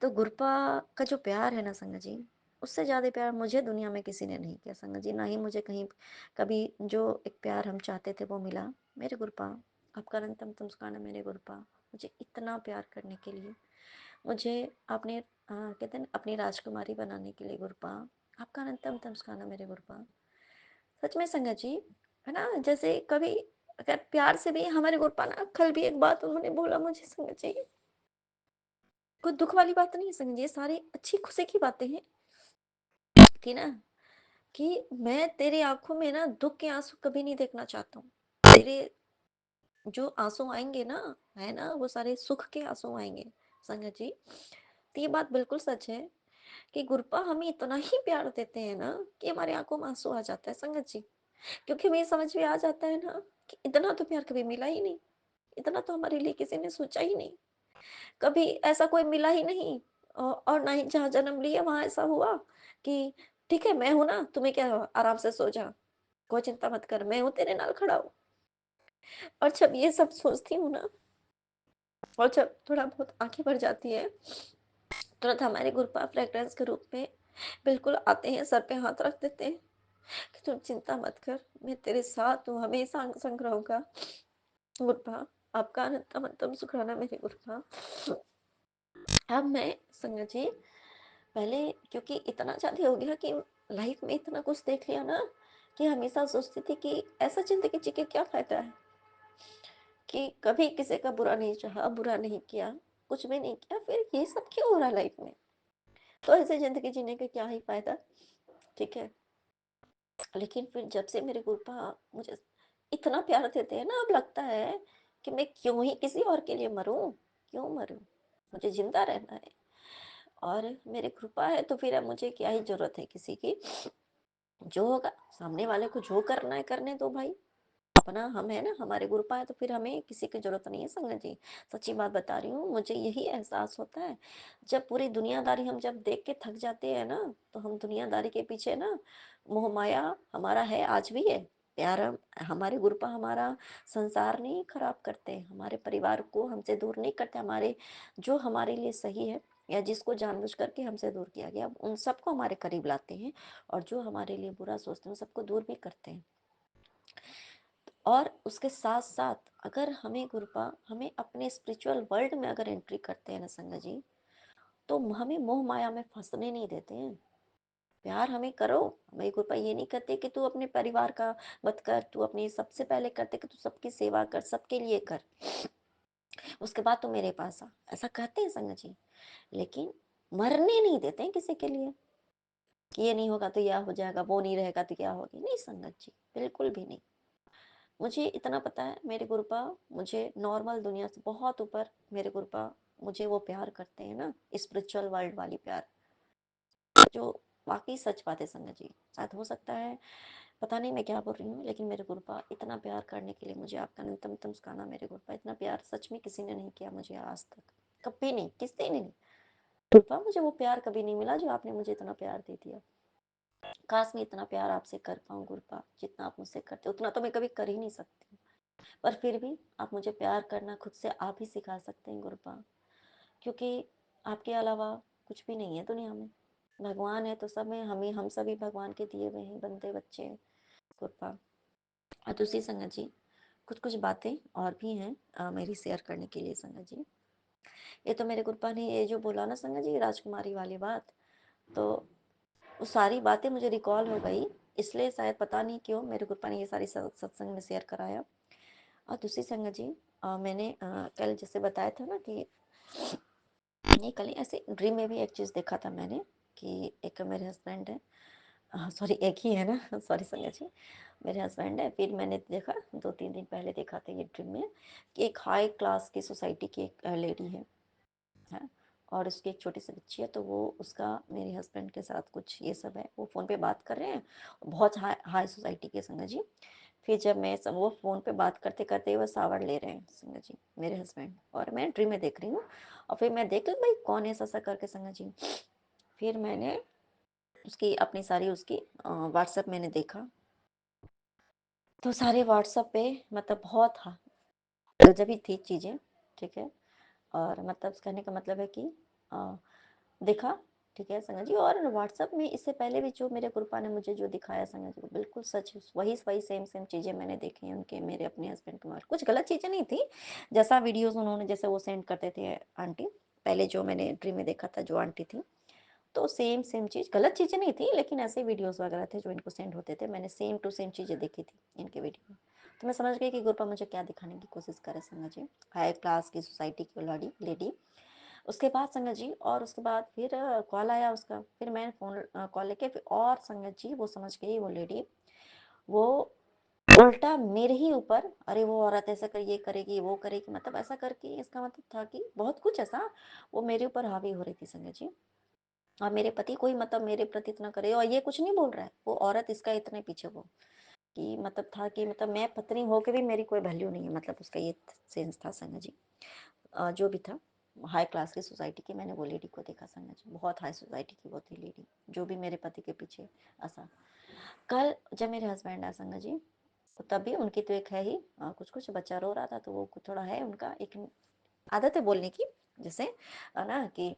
तो गुरुपा का जो प्यार है ना संगत जी, उससे ज़्यादा प्यार मुझे दुनिया में किसी ने नहीं किया संगत जी, ना ही मुझे कहीं कभी जो एक प्यार हम चाहते थे वो मिला। मेरे गुरुपा, आपका अनंतम नमस्कार मेरे गुरुपा, मुझे इतना प्यार करने के लिए, मुझे अपने कहते हैं अपनी राजकुमारी बनाने के लिए गुरुपा, आपका अनंतम नमस्कार मेरे गुरुपा। सच में संगत जी, है ना, जैसे कभी अगर प्यार से भी हमारे गुरुपा ना, कल भी एक बात उन्होंने बोला मुझे संगत जी, कोई दुख वाली बात नहीं है संगत जी, सारी अच्छी खुशी की बातें हैं कि ना, कि मैं तेरे आंखों में ना दुख के आंसू कभी नहीं देखना चाहता हूँ। तेरे जो आंसू आएंगे ना, है ना, वो सारे सुख के आंसू आएंगे संगत जी। तो ये बात बिल्कुल सच है कि गुरुपा हमें इतना ही प्यार देते हैं ना कि हमारे आंखों में आंसू आ जाता है संगत जी। क्योंकि हमें समझ में आ जाता है ना कि इतना तो प्यार कभी मिला ही नहीं, इतना तो हमारे लिए किसी ने सोचा ही नहीं। कभी ऐसा कोई मिला ही नहीं। और ना ही जहाँ जन्म लिया वहाँ ऐसा हुआ कि ठीक है, मैं हूँ ना, तुम्हें क्या हुआ, आराम से सो जा, कोई चिंता मत कर, मैं हूँ तेरे नाल खड़ा हूँ। और जब ये सब सोचती हूँ ना, और जब थोड़ा बहुत आँखें भर जाती है, तुरंत हमारे गुरुपा फ्रेग्रेंस के रूप में बिल्कुल आते हैं, सर पे हाथ रख देते हैं कि तुम चिंता मत कर, मैं तेरे साथ हूँ, हमेशा संग रहूँगा। गुरुपा, आपका अनंतम अनंतम शुक्राना मेरे गुरुपा। अब मैं संगत जी, पहले क्योंकि इतना ज़्यादा हो गया कि लाइफ में इतना कुछ देख लिया ना, कि हमेशा सोचती थी कि ऐसा ज़िंदगी जी के क्या फ़ायदा है, कि कभी किसी का बुरा नहीं चाहा, बुरा नहीं किया, कुछ भी नहीं किया, फिर ये सब क्यों हो रहा है लाइफ में? तो ऐसे ज़िंदगी जीने का क्या ही फ़ायदा, ठीक है? लेकिन फिर जब से मेरे गुरुपा मुझे इतना प्यार देते हैं ना, अब लगता है कि मैं क्यों ही किसी और के लिए मरूँ? क्यों मरूँ? मुझे ज़िंदा रहना है। और मेरे कृपा है तो फिर अब मुझे क्या ही ज़रूरत है किसी की। जो होगा सामने वाले को जो करना है करने दो भाई। अपना हम है ना, हमारे गुरुपा है तो फिर हमें किसी की ज़रूरत नहीं है संगत जी। सच्ची बात बता रही हूँ, मुझे यही एहसास होता है, जब पूरी दुनियादारी हम जब देख के थक जाते हैं ना, तो हम दुनियादारी के पीछे ना, मोह माया हमारा है, आज भी है। प्यार हमारे गुरुपा हमारा संसार नहीं खराब करते, हमारे परिवार को हमसे दूर नहीं करते, हमारे जो हमारे लिए सही है या जिसको जानबूझ करके हमसे दूर किया गया, उन सबको हमारे करीब लाते हैं, और जो हमारे लिए बुरा सोचते हैं, उन सबको दूर भी करते हैं। और उसके साथ साथ अगर हमें गुरुपा हमें अपने स्पिरिचुअल वर्ल्ड में अगर एंट्री करते हैं ना संगत जी, तो हमें मोह माया में फंसने नहीं देते हैं। प्यार हमें करो, हमें गुरुपा ये नहीं कहते कि तू अपने परिवार का मत कर, तू अपनी सबसे पहले करते कि तू सबकी सेवा कर, सबके लिए कर, उसके बाद तू मेरे पास आ, ऐसा कहते हैं संगत जी। लेकिन मरने नहीं देते हैं किसी के लिए, कि ये नहीं होगा तो यह हो जाएगा, वो नहीं रहेगा तो क्या होगी, नहीं संगत जी, बिल्कुल भी नहीं। मुझे इतना पता है मेरे गुरुपा मुझे नॉर्मल दुनिया से बहुत ऊपर, मेरे गुरुपा मुझे वो प्यार करते हैं ना, स्पिरिचुअल वर्ल्ड वाली प्यार, जो वाकई सच बात है संगत जी। शायद हो सकता है, पता नहीं मैं क्या बोल रही हूँ, लेकिन मेरे गुरुपा इतना प्यार करने के लिए मुझे आपका न्यूनतम मुस्काना, मेरे गुरुपा इतना प्यार सच में किसी ने नहीं किया मुझे आज तक, कभी नहीं, किसी ने नहीं। गुरुपा मुझे वो प्यार कभी नहीं मिला जो आपने मुझे इतना प्यार दे दिया। काश मैं इतना प्यार आपसे कर पाऊँ गुरुपा, जितना आप मुझसे करते, उतना तो मैं कभी कर ही नहीं सकती, पर फिर भी आप मुझे प्यार करना खुद से आप ही सिखा सकते हैं गुरुपा, क्योंकि आपके अलावा कुछ भी नहीं है दुनिया में। भगवान है तो सब में, हम सभी भगवान के दिए हुए हैं, बंदे बच्चे हैं गुरुपा। और दूसरी संगत जी, कुछ कुछ बातें और भी हैं मेरी शेयर करने के लिए संगत जी। ये तो मेरे गुरुपा ने ये जो बोला ना संगत जी, राजकुमारी वाली बात, तो वो सारी बातें मुझे रिकॉल हो गई, इसलिए शायद पता नहीं क्यों मेरे गुरुपा ने ये सारी सत्संग में शेयर कराया। और दूसरी संगत जी, मैंने कल जैसे बताया था ना कि नहीं, कल ही ऐसे ड्रीम में भी एक चीज़ देखा था मैंने, कि एक मेरे हस्बैंड है, सॉरी एक ही है ना सॉरी संगत जी, मेरे हस्बैंड है, फिर मैंने देखा 2-3 दिन पहले देखा था ये ड्रीम में, कि एक हाई क्लास की सोसाइटी की एक लेडी है, और उसकी एक छोटी सी बच्ची है, तो वो उसका मेरे हस्बैंड के साथ कुछ ये सब है, वो फ़ोन पे बात कर रहे हैं, बहुत हाई हाई सोसाइटी के संगत जी। फिर जब मैं सब वो फ़ोन पे बात करते करते वो शावर ले रहे हैं संगत जी मेरे हस्बैंड, और मैं ड्रीम में देख रही हूँ, और फिर मैं देख भाई कौन है ऐसा करके संगत जी। फिर मैंने उसकी अपनी सारी उसकी व्हाट्सएप मैंने देखा, तो सारे व्हाट्सएप पे मतलब बहुत गजब ही थी चीज़ें, ठीक है। और मतलब कहने का मतलब है कि अ, देखा, ठीक है संगत जी, और व्हाट्सएप में इससे पहले भी जो मेरे गुरुपा ने मुझे जो दिखाया संगत जी, बिल्कुल सच, वही वही सेम सेम चीज़ें मैंने देखी हैं उनके, मेरे अपने हस्बैंड के मार, कुछ गलत चीज़ें नहीं थी, जैसा वीडियोस उन्होंने जैसे वो सेंड करते थे आंटी, पहले जो मैंने ड्रीम में देखा था जो आंटी थी, तो सेम सेम चीज़, गलत चीज़ें नहीं थी, लेकिन ऐसे वीडियोस वगैरह थे जो इनको सेंड होते थे, मैंने सेम टू सेम चीज़ें देखी थी इनके वीडियो में। तो मैं समझ गई कि गुरुपा मुझे क्या दिखाने की कोशिश करे संगत जी, हाई क्लास की सोसाइटी की लेडी। उसके बाद संगत जी, और उसके बाद फिर कॉल आया उसका, फिर मैंने फ़ोन कॉल लेके फिर, और संगत जी वो समझ गई वो लेडी, वो उल्टा मेरे ही ऊपर, अरे वो औरत ऐसा कर, ये करेगी वो करेगी, मतलब ऐसा करके इसका मतलब था कि बहुत कुछ ऐसा वो मेरे ऊपर हावी हो रही थी संगत जी। और मेरे पति कोई मतलब मेरे प्रति इतना करे, और ये कुछ नहीं बोल रहा है, वो औरत इसका इतने पीछे वो, कि मतलब था कि मतलब मैं पत्नी होके भी मेरी कोई वैल्यू नहीं है, मतलब उसका ये सेंस था संगत जी, जो भी था। हाई क्लास की सोसाइटी की मैंने वो लेडी को देखा संगत जी, बहुत हाई सोसाइटी की वो थी लेडी, जो भी मेरे पति के पीछे ऐसा। कल जब मेरे हस्बैंड आए संगत जी, तो तभी उनकी तो एक है ही कुछ कुछ बच्चा रो रहा था, तो वो थोड़ा है उनका एक आदत है बोलने की, जैसे ना कि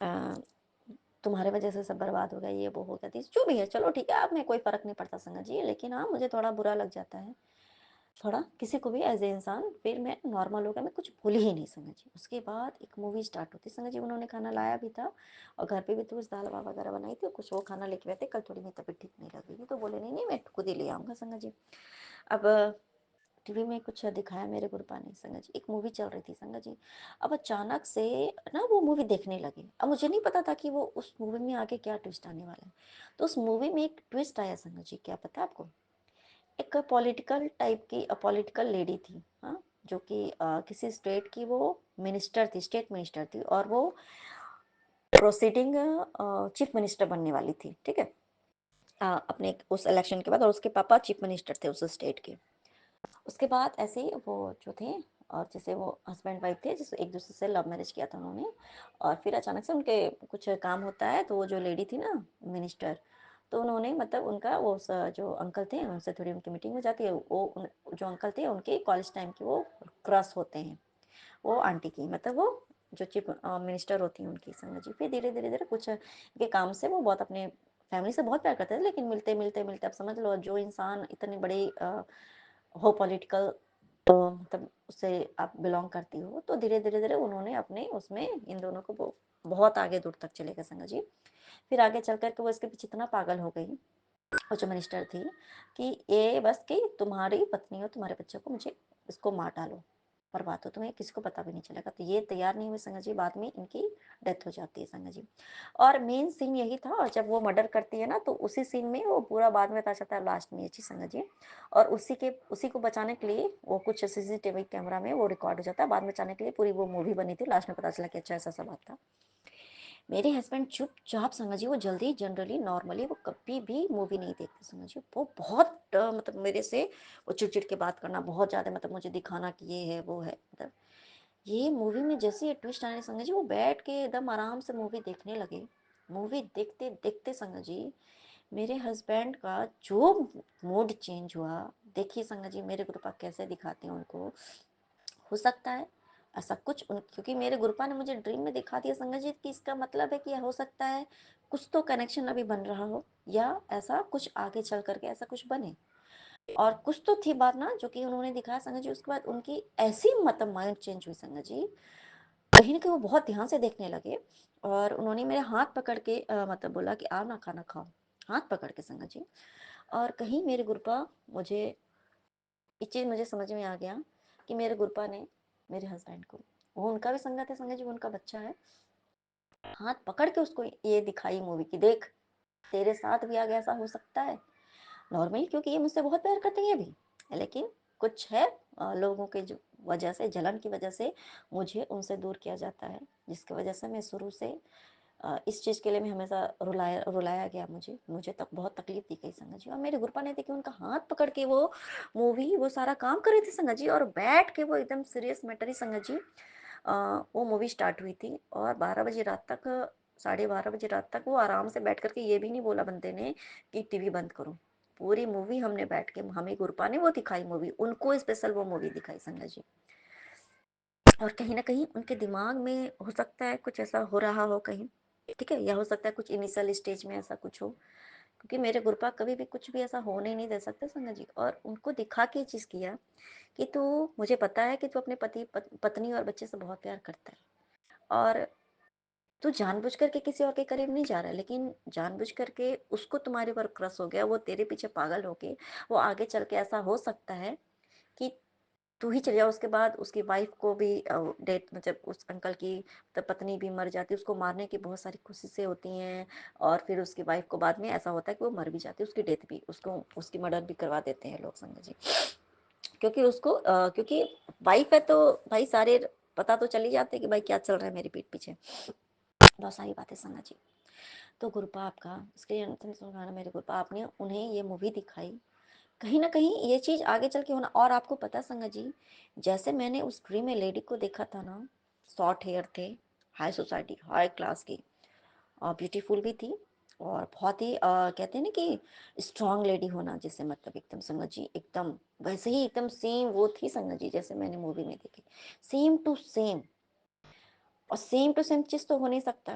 अ, तुम्हारे वजह से सब बर्बाद हो गया, ये वो हो गया, जो भी है चलो ठीक है, अब मैं कोई फर्क नहीं पड़ता संगत जी, लेकिन हाँ मुझे थोड़ा बुरा लग जाता है, थोड़ा किसी को भी एज ए इंसान, फिर मैं नॉर्मल हो गया, मैं कुछ भूली ही नहीं संगत जी। उसके बाद एक मूवी स्टार्ट होती संगत जी, उन्होंने खाना लाया भी था और घर पे भी तो कुछ दाल वगैरह बनाई थी, कुछ वो खाना लेके गए थे, कल थोड़ी मेरी तबीयत ठीक नहीं लग रही थी, तो बोले नहीं नहीं मैं खुद ही ले आऊँगा संगत जी। अब टीवी में कुछ दिखाया मेरे गुरुपा ने संगत जी, एक मूवी चल रही थी संगत जी। अब अचानक से ना वो मूवी देखने लगे, अब मुझे नहीं पता था कि वो उस मूवी में आगे क्या ट्विस्ट आने वाला है, तो उस मूवी में एक ट्विस्ट आया संगत जी, क्या पता आपको? एक पॉलिटिकल टाइप की पॉलिटिकल लेडी थी, हाँ, जो कि किसी स्टेट की वो मिनिस्टर थी, स्टेट मिनिस्टर थी, और वो प्रोसीडिंग चीफ मिनिस्टर बनने वाली थी, ठीक है, अपने उस इलेक्शन के बाद, और उसके पापा चीफ मिनिस्टर थे उस स्टेट के। उसके बाद ऐसे ही वो जो थे, और जैसे वो हस्बैंड वाइफ थे, जिस एक दूसरे से लव मैरिज किया था उन्होंने, और फिर अचानक से उनके कुछ काम होता है, तो वो जो लेडी थी ना मिनिस्टर, तो उन्होंने मतलब उनका वो जो अंकल थे उनसे थोड़ी उनकी मीटिंग हो जाती है, जो अंकल थे उनके कॉलेज टाइम के वो क्रॉस होते हैं, वो आंटी की मतलब वो जो चीफ मिनिस्टर होती हैं उनकी संगत जी। फिर धीरे धीरे धीरे कुछ के काम से वो बहुत अपने फैमिली से बहुत प्यार करते थे, लेकिन मिलते मिलते मिलते अब समझ लो जो इंसान इतने बड़े हो पॉलिटिकल, तो मतलब उससे आप बिलोंग करती हो, तो धीरे धीरे धीरे उन्होंने अपने उसमें इन दोनों को बहुत आगे दूर तक चले गए संगत जी। फिर आगे चल कर के वो इसके पीछे इतना पागल हो गई, वो जो मिनिस्टर थी, कि ये बस कि तुम्हारी पत्नी और तुम्हारे बच्चे को मुझे इसको मार डालो, बर्बाद हो, तुम्हें किसी को पता भी नहीं चलेगा, तो ये तैयार नहीं हुए संगत जी, बाद में इनकी डेथ हो जाती है संगत जी। और मेन सीन यही था, और जब वो मर्डर करती है ना, तो उसी सीन में वो पूरा बाद में पता चलता है लास्ट में ये चीज संगत जी, और उसी को बचाने के लिए वो कुछ सीसीटीवी कैमरा में वो रिकॉर्ड हो जाता है, बाद में बचाने के लिए पूरी वो मूवी बनी थी, लास्ट में पता चला कि अच्छा ऐसा सब बात था। मेरे हस्बैंड चुपचाप संगत जी, वो जल्दी जनरली नॉर्मली वो कभी भी मूवी नहीं देखते संगत जी, वो बहुत मतलब मेरे से वो चिड़चिड़ के बात करना बहुत ज़्यादा, मतलब मुझे दिखाना कि ये है वो है, मतलब ये मूवी में जैसे ये ट्विस्ट आने संगत जी, वो बैठ के एकदम आराम से मूवी देखने लगे। मूवी देखते देखते संगत जी, मेरे हस्बैंड का जो मूड चेंज हुआ, देखिए संगत जी मेरे गुरुपा कैसे दिखाते हैं उनको, हो सकता है ऐसा कुछ क्योंकि मेरे गुरुपा ने मुझे ड्रीम में दिखा दिया संगत जी, कि इसका मतलब है कि हो सकता है कुछ तो कनेक्शन अभी बन रहा हो, या ऐसा कुछ आगे चल करके ऐसा कुछ बने, और कुछ तो थी बात ना जो कि उन्होंने दिखाया संगत जी। उसके बाद उनकी ऐसी मतलब माइंड चेंज हुई संगत जी, कहीं ना कहीं वो बहुत ध्यान से देखने लगे, और उन्होंने मेरे हाथ पकड़ के मतलब बोला कि आओ ना खाना खाओ, हाथ पकड़ के संगत जी। और कहीं मेरे गुरुपा, मुझे ये चीज़ मुझे समझ में आ गया कि मेरे गुरुपा ने मेरे हस्बैंड को, वो उनका भी संगत है संगत जी, वो उनका बच्चा है, हाथ पकड़ के उसको ये दिखाई मूवी की, देख तेरे साथ भी आगे ऐसा हो सकता है, नॉर्मली क्योंकि ये मुझसे बहुत प्यार करते हैं ये भी, लेकिन कुछ है लोगों के जो वजह से, जलन की वजह से मुझे उनसे दूर किया जाता है, जिसकी वजह से मैं शुरू से इस चीज़ के लिए मैं हमेशा रुलाया रुलाया गया, मुझे तक बहुत तकलीफ दी गई संगत जी। और मेरे गुरुपा ने देखिए उनका हाथ पकड़ के वो मूवी वो सारा काम कर रही थी संगत जी, और बैठ के वो एकदम सीरियस मैटर ही संगत जी, वो मूवी स्टार्ट हुई थी, और 12 बजे रात तक, 12:30 बजे रात तक वो आराम से बैठ करके ये भी नहीं बोला बंदे ने कि टीवी बंद करो, पूरी मूवी हमने बैठ के, हमें गुरुपा ने वो दिखाई मूवी, उनको स्पेशल वो मूवी दिखाई संगत जी। और कहीं ना कहीं उनके दिमाग में हो सकता है कुछ ऐसा हो रहा हो कहीं, ठीक है, या हो सकता है कुछ इनिशियल स्टेज में ऐसा कुछ हो, क्योंकि मेरे गुरुपा कभी भी कुछ भी ऐसा होने ही नहीं दे सकते संगत जी, और उनको दिखा के चीज़ किया कि तू, मुझे पता है कि तू अपने पत्नी और बच्चे से बहुत प्यार करता है, और तू जानबूझ करके किसी और के करीब नहीं जा रहा है, लेकिन जानबूझ करके उसको तुम्हारे ऊपर क्रश हो गया, वो तेरे पीछे पागल हो गई, वो आगे चल के ऐसा हो सकता है कि तू ही चले जाओ, उसके बाद उसकी वाइफ को भी डेथ, मतलब उस अंकल की मतलब पत्नी भी मर जाती है, उसको मारने की बहुत सारी कोशिशें होती हैं, और फिर उसकी वाइफ को बाद में ऐसा होता है कि वो मर भी जाती है, उसकी डेथ भी, उसको उसकी मर्डर भी करवा देते हैं लोग संगत जी, क्योंकि उसको क्योंकि वाइफ है तो भाई सारे पता तो चल ही जाते हैं कि भाई क्या चल रहा है मेरी पीठ पीछे, बहुत सारी बातें संगत जी। तो गुरुपा आपका इसके अंतिम सुनवाना, मेरे गुरुपा आपने उन्हें ये मूवी दिखाई, कहीं ना कहीं ये चीज आगे चल के होना, और आपको पता संगत जी, जैसे मैंने उस ड्रीम में लेडी को देखा था ना, शॉर्ट हेयर थे, हाई सोसाइटी, हाई क्लास की, ब्यूटीफुल भी थी, और बहुत ही कहते हैं ना कि स्ट्रांग लेडी होना, जैसे मतलब एकदम संगत जी एकदम वैसे ही एकदम सेम वो थी संगत जी जैसे मैंने मूवी में देखी, सेम टू सेम। और सेम टू सेम चीज़ तो हो नहीं सकता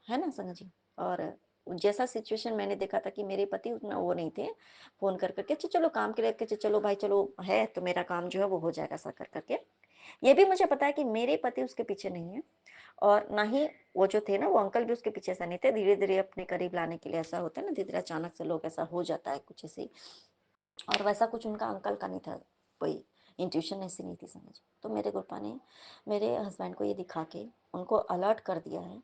है ना संगत जी। और जैसा सिचुएशन मैंने देखा था कि मेरे पति उतना वो नहीं थे, फ़ोन कर करके अच्छा चलो काम के लिए कि चलो भाई चलो है तो मेरा काम जो है वो हो जाएगा ऐसा कर करके। ये भी मुझे पता है कि मेरे पति उसके पीछे नहीं है, और ना ही वो जो थे ना वो अंकल भी उसके पीछे ऐसा नहीं थे। धीरे-धीरे अपने करीब लाने के लिए ऐसा होता है ना, धीरे-धीरे अचानक से लोग ऐसा हो जाता है कुछ ऐसे ही। और वैसा कुछ उनका अंकल का नहीं था, कोई इंट्यूशन ऐसी नहीं थी समझ। तो मेरे गुरपा ने मेरे हस्बैंड को ये दिखा के उनको अलर्ट कर दिया है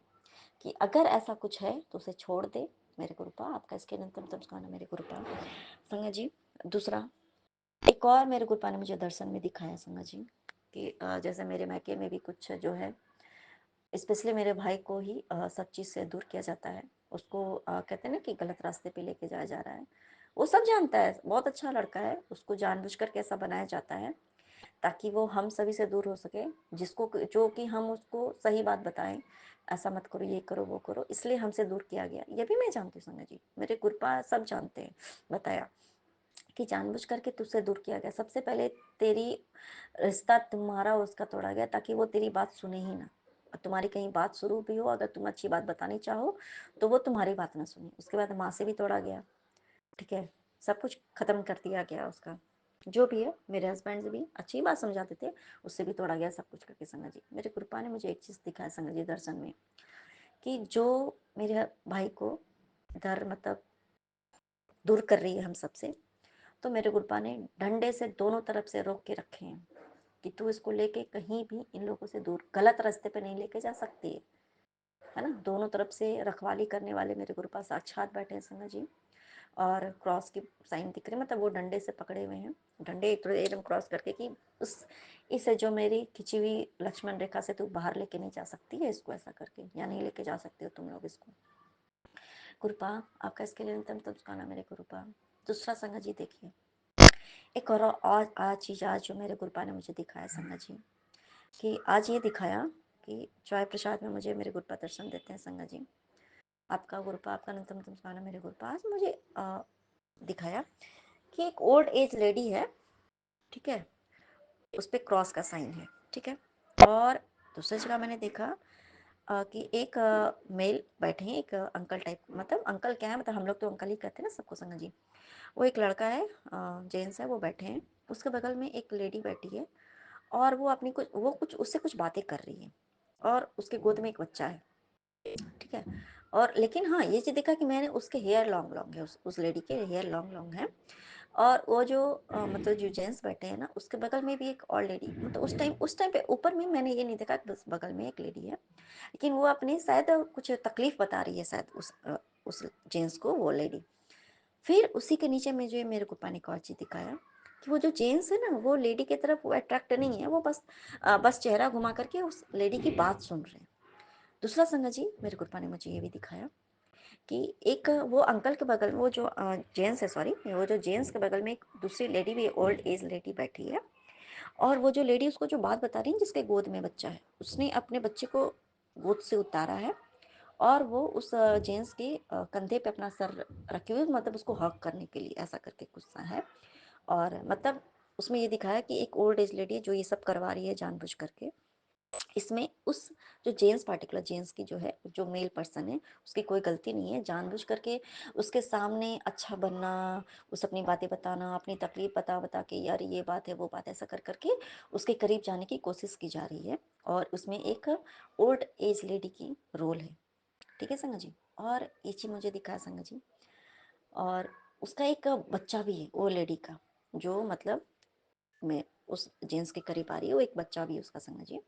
कि अगर ऐसा कुछ है तो उसे छोड़ दे मेरे गुरुपा, आपका इसके निमित्तम तमस्काना मेरे गुरुपा। संगत जी, दूसरा एक और मेरे गुरुपा ने मुझे दर्शन में दिखाया संगत जी कि जैसे मेरे मायके में भी कुछ जो है, स्पेशली मेरे भाई को ही सब चीज़ से दूर किया जाता है। उसको कहते हैं ना कि गलत रास्ते पे लेके जाया जा रहा है। वो सब जानता है, बहुत अच्छा लड़का है, उसको जानबूझकर के ऐसा बनाया जाता है ताकि वो हम सभी से दूर हो सके, जिसको जो कि हम उसको सही बात बताएं, ऐसा मत करो, ये करो, वो करो, इसलिए हमसे दूर किया गया। ये भी मैं जानती हूँ संगत जी, मेरे गुरपा सब जानते हैं, बताया कि जानबूझ करके तुझसे दूर किया गया। सबसे पहले तेरी रिश्ता तुम्हारा उसका तोड़ा गया ताकि वो तेरी बात सुने ही ना, और तुम्हारी कहीं बात शुरू भी हो, अगर तुम अच्छी बात बतानी चाहो तो वो तुम्हारी बात ना सुने। उसके बाद माँ से भी तोड़ा गया, ठीक है, सब कुछ खत्म कर दिया गया उसका, जो भी है। मेरे हस्बैंड से भी अच्छी बात समझाते थे, उससे भी तोड़ा गया, सब कुछ करके संगत जी। मेरे कृपा ने मुझे एक चीज़ दिखाया संगत जी दर्शन में, कि जो मेरे भाई को इधर मतलब दूर कर रही है हम सबसे, तो मेरे गुरुपा ने डंडे से दोनों तरफ से रोक के रखे हैं कि तू इसको लेके कहीं भी इन लोगों से दूर गलत रास्ते पे नहीं लेके जा सकती है ना। दोनों तरफ से रखवाली करने वाले मेरे गुरुपा साक्षात बैठे हैं संगत जी, और क्रॉस की साइन दिख रही है, मतलब वो डंडे से पकड़े हुए हैं, डंडे एकदम क्रॉस करके कि उस इसे जो मेरी खिंची हुई लक्ष्मण रेखा से तू बाहर लेके नहीं जा सकती है इसको, ऐसा करके, या नहीं लेके जा सकते हो तुम लोग इसको। कृपा आपका इसके लिए नितम तुमस्काना मेरे कृपा। दूसरा संगत जी देखिए, एक और आज चीज़ आज जो मेरे गुरुपा ने मुझे दिखाया संगत जी, कि आज ये दिखाया कि चाय प्रसाद में मुझे मेरे गुरुपा दर्शन देते हैं संगत जी। आपका गुरुपा, आपका नितम तुमस्काना मेरे गुरुपा। आज मुझे दिखाया कि एक ओल्ड एज लेडी है, ठीक है, उस पर क्रॉस का साइन है, ठीक है। और दूसरी जगह मैंने देखा कि एक मेल बैठे हैं, एक अंकल टाइप, मतलब अंकल क्या है, मतलब हम लोग तो अंकल ही कहते हैं ना सबको संगत जी। वो एक लड़का है, जेंट्स है, वो बैठे हैं, उसके बगल में एक लेडी बैठी है, और वो अपनी कुछ उससे कुछ बातें कर रही है, और उसके गोद में एक बच्चा है, ठीक है। और लेकिन हाँ, ये चीज़ देखा कि मैंने उसके हेयर लॉन्ग लॉन्ग है, उस लेडी के हेयर लॉन्ग लॉन्ग है। और वो जो मतलब जो जेंट्स बैठे हैं ना, उसके बगल में भी एक और लेडी, मतलब उस टाइम पे ऊपर में मैंने ये नहीं देखा कि बस बगल में एक लेडी है, लेकिन वो अपनी शायद कुछ तकलीफ बता रही है शायद उस जेंट्स को, वो लेडी। फिर उसी के नीचे में जो मेरे को पानी का और चीज़ दिखाया कि वो जो जेंट्स है ना, वो लेडी की तरफ वो अट्रैक्ट नहीं है, वो बस चेहरा घुमा करके उस लेडी की बात सुन रहे हैं। दूसरा संगत जी, मेरे गुरपा ने मुझे ये भी दिखाया कि एक वो अंकल के बगल में, वो जो जेंट्स है, सॉरी, वो जो जेंट्स के बगल में एक दूसरी लेडी भी, ओल्ड एज लेडी बैठी है, और वो जो लेडी उसको जो बात बता रही है जिसके गोद में बच्चा है, उसने अपने बच्चे को गोद से उतारा है, और वो उस जेंट्स के कंधे पे अपना सर रखे हुए, मतलब उसको हक करने के लिए ऐसा करके गुस्सा है। और मतलब उसमें ये दिखाया कि एक ओल्ड एज लेडी है जो ये सब करवा रही है जानबूझ करके। इसमें उस जो जेंट्स, पार्टिकुलर जेंट्स की जो है, जो मेल पर्सन है, उसकी कोई गलती नहीं है, जानबूझ करके उसके सामने अच्छा बनना, उसे अपनी बातें बताना, अपनी तकलीफ बता बता के यार ये बात है वो बात है, ऐसा कर करके उसके करीब जाने की कोशिश की जा रही है। और उसमें एक ओल्ड एज लेडी की रोल है, ठीक है संगत जी। और ये चीज़ मुझे दिखाया संगत जी, और उसका एक बच्चा भी है वो लेडी का, जो मतलब मैं उस जेंट्स के करीब आ रही हूँ, एक बच्चा भी है उसका संगत जी।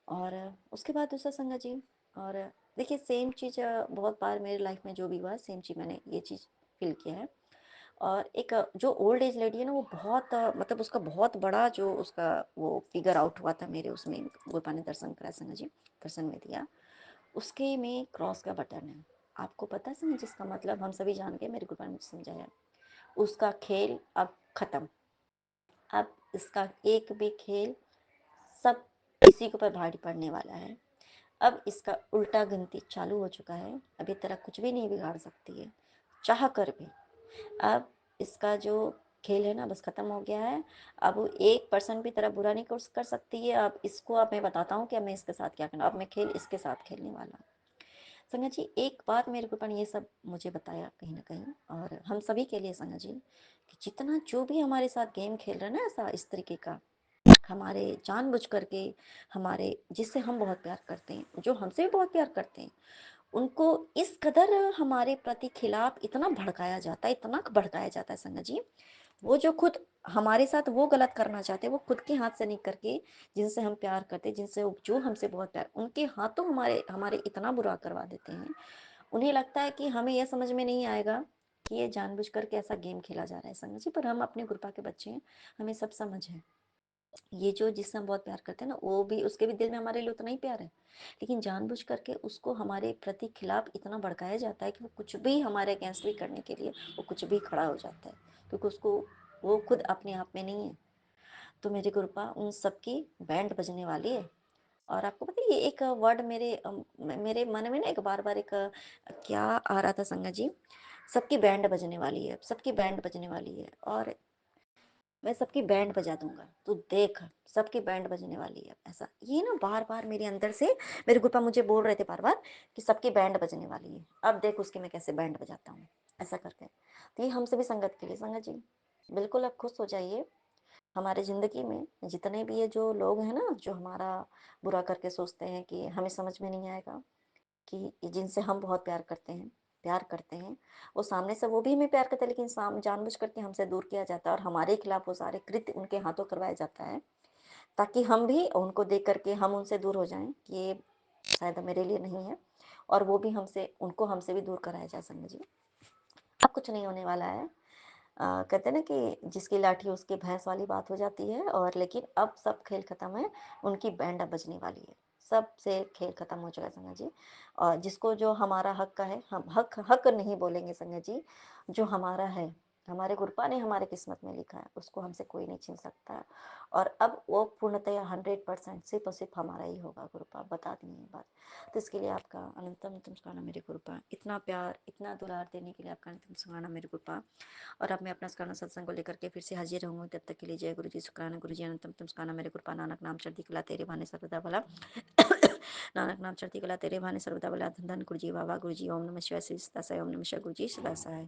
और उसके बाद दूसरा संगत जी, और देखिए सेम चीज़ बहुत बार मेरी लाइफ में जो भी हुआ, सेम चीज़ मैंने ये चीज़ फील किया है। और एक जो ओल्ड एज लेडी है ना, वो बहुत मतलब उसका बहुत बड़ा जो उसका वो फिगर आउट हुआ था मेरे उसमें, गोपा ने दर्शन करा संगत जी, दर्शन में दिया, उसके में क्रॉस का बटन है। आपको पता है संगत, जिसका मतलब हम सभी जान गए, मेरे गोपा ने मुझे समझाया, उसका खेल अब खत्म। अब इसका एक भी खेल सब इसी के ऊपर भारी पड़ने वाला है। अब इसका उल्टा गिनती चालू हो चुका है। अभी तरह कुछ भी नहीं बिगाड़ सकती है, चाह कर भी। अब इसका जो खेल है ना बस खत्म हो गया है। अब वो 1% भी तरह बुरा नहीं कर सकती है। अब इसको अब मैं बताता हूँ कि अब मैं इसके साथ क्या करना। अब मैं खेल इसके साथ खेलने वाला हूँ। संगत जी, एक बात मेरे को ये सब मुझे बताया कहीं ना कहीं, और हम सभी के लिए संगत जी, कि जितना जो भी हमारे साथ गेम खेल रहे हैं ना ऐसा इस तरीके का, हमारे जानबूझ करके, हमारे जिससे हम बहुत प्यार करते हैं, जो हमसे भी बहुत प्यार करते हैं, उनको इस कदर हमारे प्रति खिलाफ इतना भड़काया जाता है, इतना भड़काया जाता है संगत जी। वो जो खुद हमारे साथ वो गलत करना चाहते हैं, वो खुद के हाथ से नहीं करके, जिनसे हम प्यार करते हैं, जो हमसे बहुत प्यार, उनके हाथों हमारे हमारे इतना बुरा करवा देते हैं। उन्हें लगता है कि हमें यह समझ में नहीं आएगा कि ये जानबूझ करके ऐसा गेम खेला जा रहा है संगत जी। पर हम अपने गुरपा के बच्चे हैं, हमें सब समझ है। ये जो जिससे हम बहुत प्यार करते हैं ना, वो भी, उसके भी दिल में हमारे लिए उतना ही प्यार है, लेकिन जानबूझ करके उसको हमारे प्रति खिलाफ इतना भड़काया जाता है कि वो कुछ भी हमारे अगेंस्ट भी करने के लिए वो कुछ भी खड़ा हो जाता है, क्योंकि उसको वो खुद अपने आप में नहीं है। तो मेरी कृपा उन सबकी बैंड बजने वाली है। और आपको पता है ये एक वर्ड मेरे मन में ना एक बार बार एक क्या आ रहा था संगत जी, सबकी बैंड बजने वाली है, सबकी बैंड बजने वाली है, और मैं सबकी बैंड बजा दूंगा, तू देख, सबकी बैंड बजने वाली है। ऐसा ये ना बार बार मेरे अंदर से मेरे गुप्पा मुझे बोल रहे थे बार बार कि सबकी बैंड बजने वाली है, अब देख उसकी मैं कैसे बैंड बजाता हूँ, ऐसा करके। तो ये हमसे भी संगत के लिए संगत जी, बिल्कुल आप खुश हो जाइए। हमारे ज़िंदगी में जितने भी ये जो लोग हैं ना, जो हमारा बुरा करके सोचते हैं कि हमें समझ में नहीं आएगा, कि जिनसे हम बहुत प्यार करते हैं, वो सामने से वो भी हमें प्यार करते हैं, लेकिन जानबूझ करके हमसे दूर किया जाता है और हमारे खिलाफ वो सारे कृत्य उनके हाथों करवाया जाता है, ताकि हम भी उनको देख करके हम उनसे दूर हो जाएं कि ये शायद मेरे लिए नहीं है, और वो भी उनको हमसे भी दूर कराया जाए संगत जी। अब कुछ नहीं होने वाला है। कहते हैं ना कि जिसकी लाठी उसकी भैंस वाली बात हो जाती है, और लेकिन अब सब खेल खत्म है, उनकी बैंड अब बजने वाली है, सबसे खेल खत्म हो चुका है संगत जी। और जिसको जो हमारा हक का है, हम हक हक नहीं बोलेंगे संगत जी, जो हमारा है, हमारे गुरपा ने हमारे किस्मत में लिखा है, उसको हमसे कोई नहीं छीन सकता है। और अब वो पूर्णतया 100% सिर्फ और सिर्फ हमारा ही होगा गुरपा, बता दी ये बात। तो इसके लिए आपका अनंतम शुक्राना मेरे गुरपा, इतना प्यार इतना दुलार देने के लिए आपका अनंतम शुक्राना मेरे गुरपा। और अब मैं अपना शुक्राना सत्संग को लेकर के फिर से हाजिर रहूंगी, तब तक के लिए जय गुरु जी, शुक्राना गुरु जी, अनंतम तुम शुक्राना मेरे गुरपा। नानक नाम चढ़ती कला तेरे भाने सर्वदा भला नानक नाम चढ़ती कला तेरे भाने सर्वदा भला। धन धन गुरु जी बाबा, गुरु जी ओम नमः शिवाय, श्री सदा साई, ओम नमः शिवाय, गुरु जी सदा साई।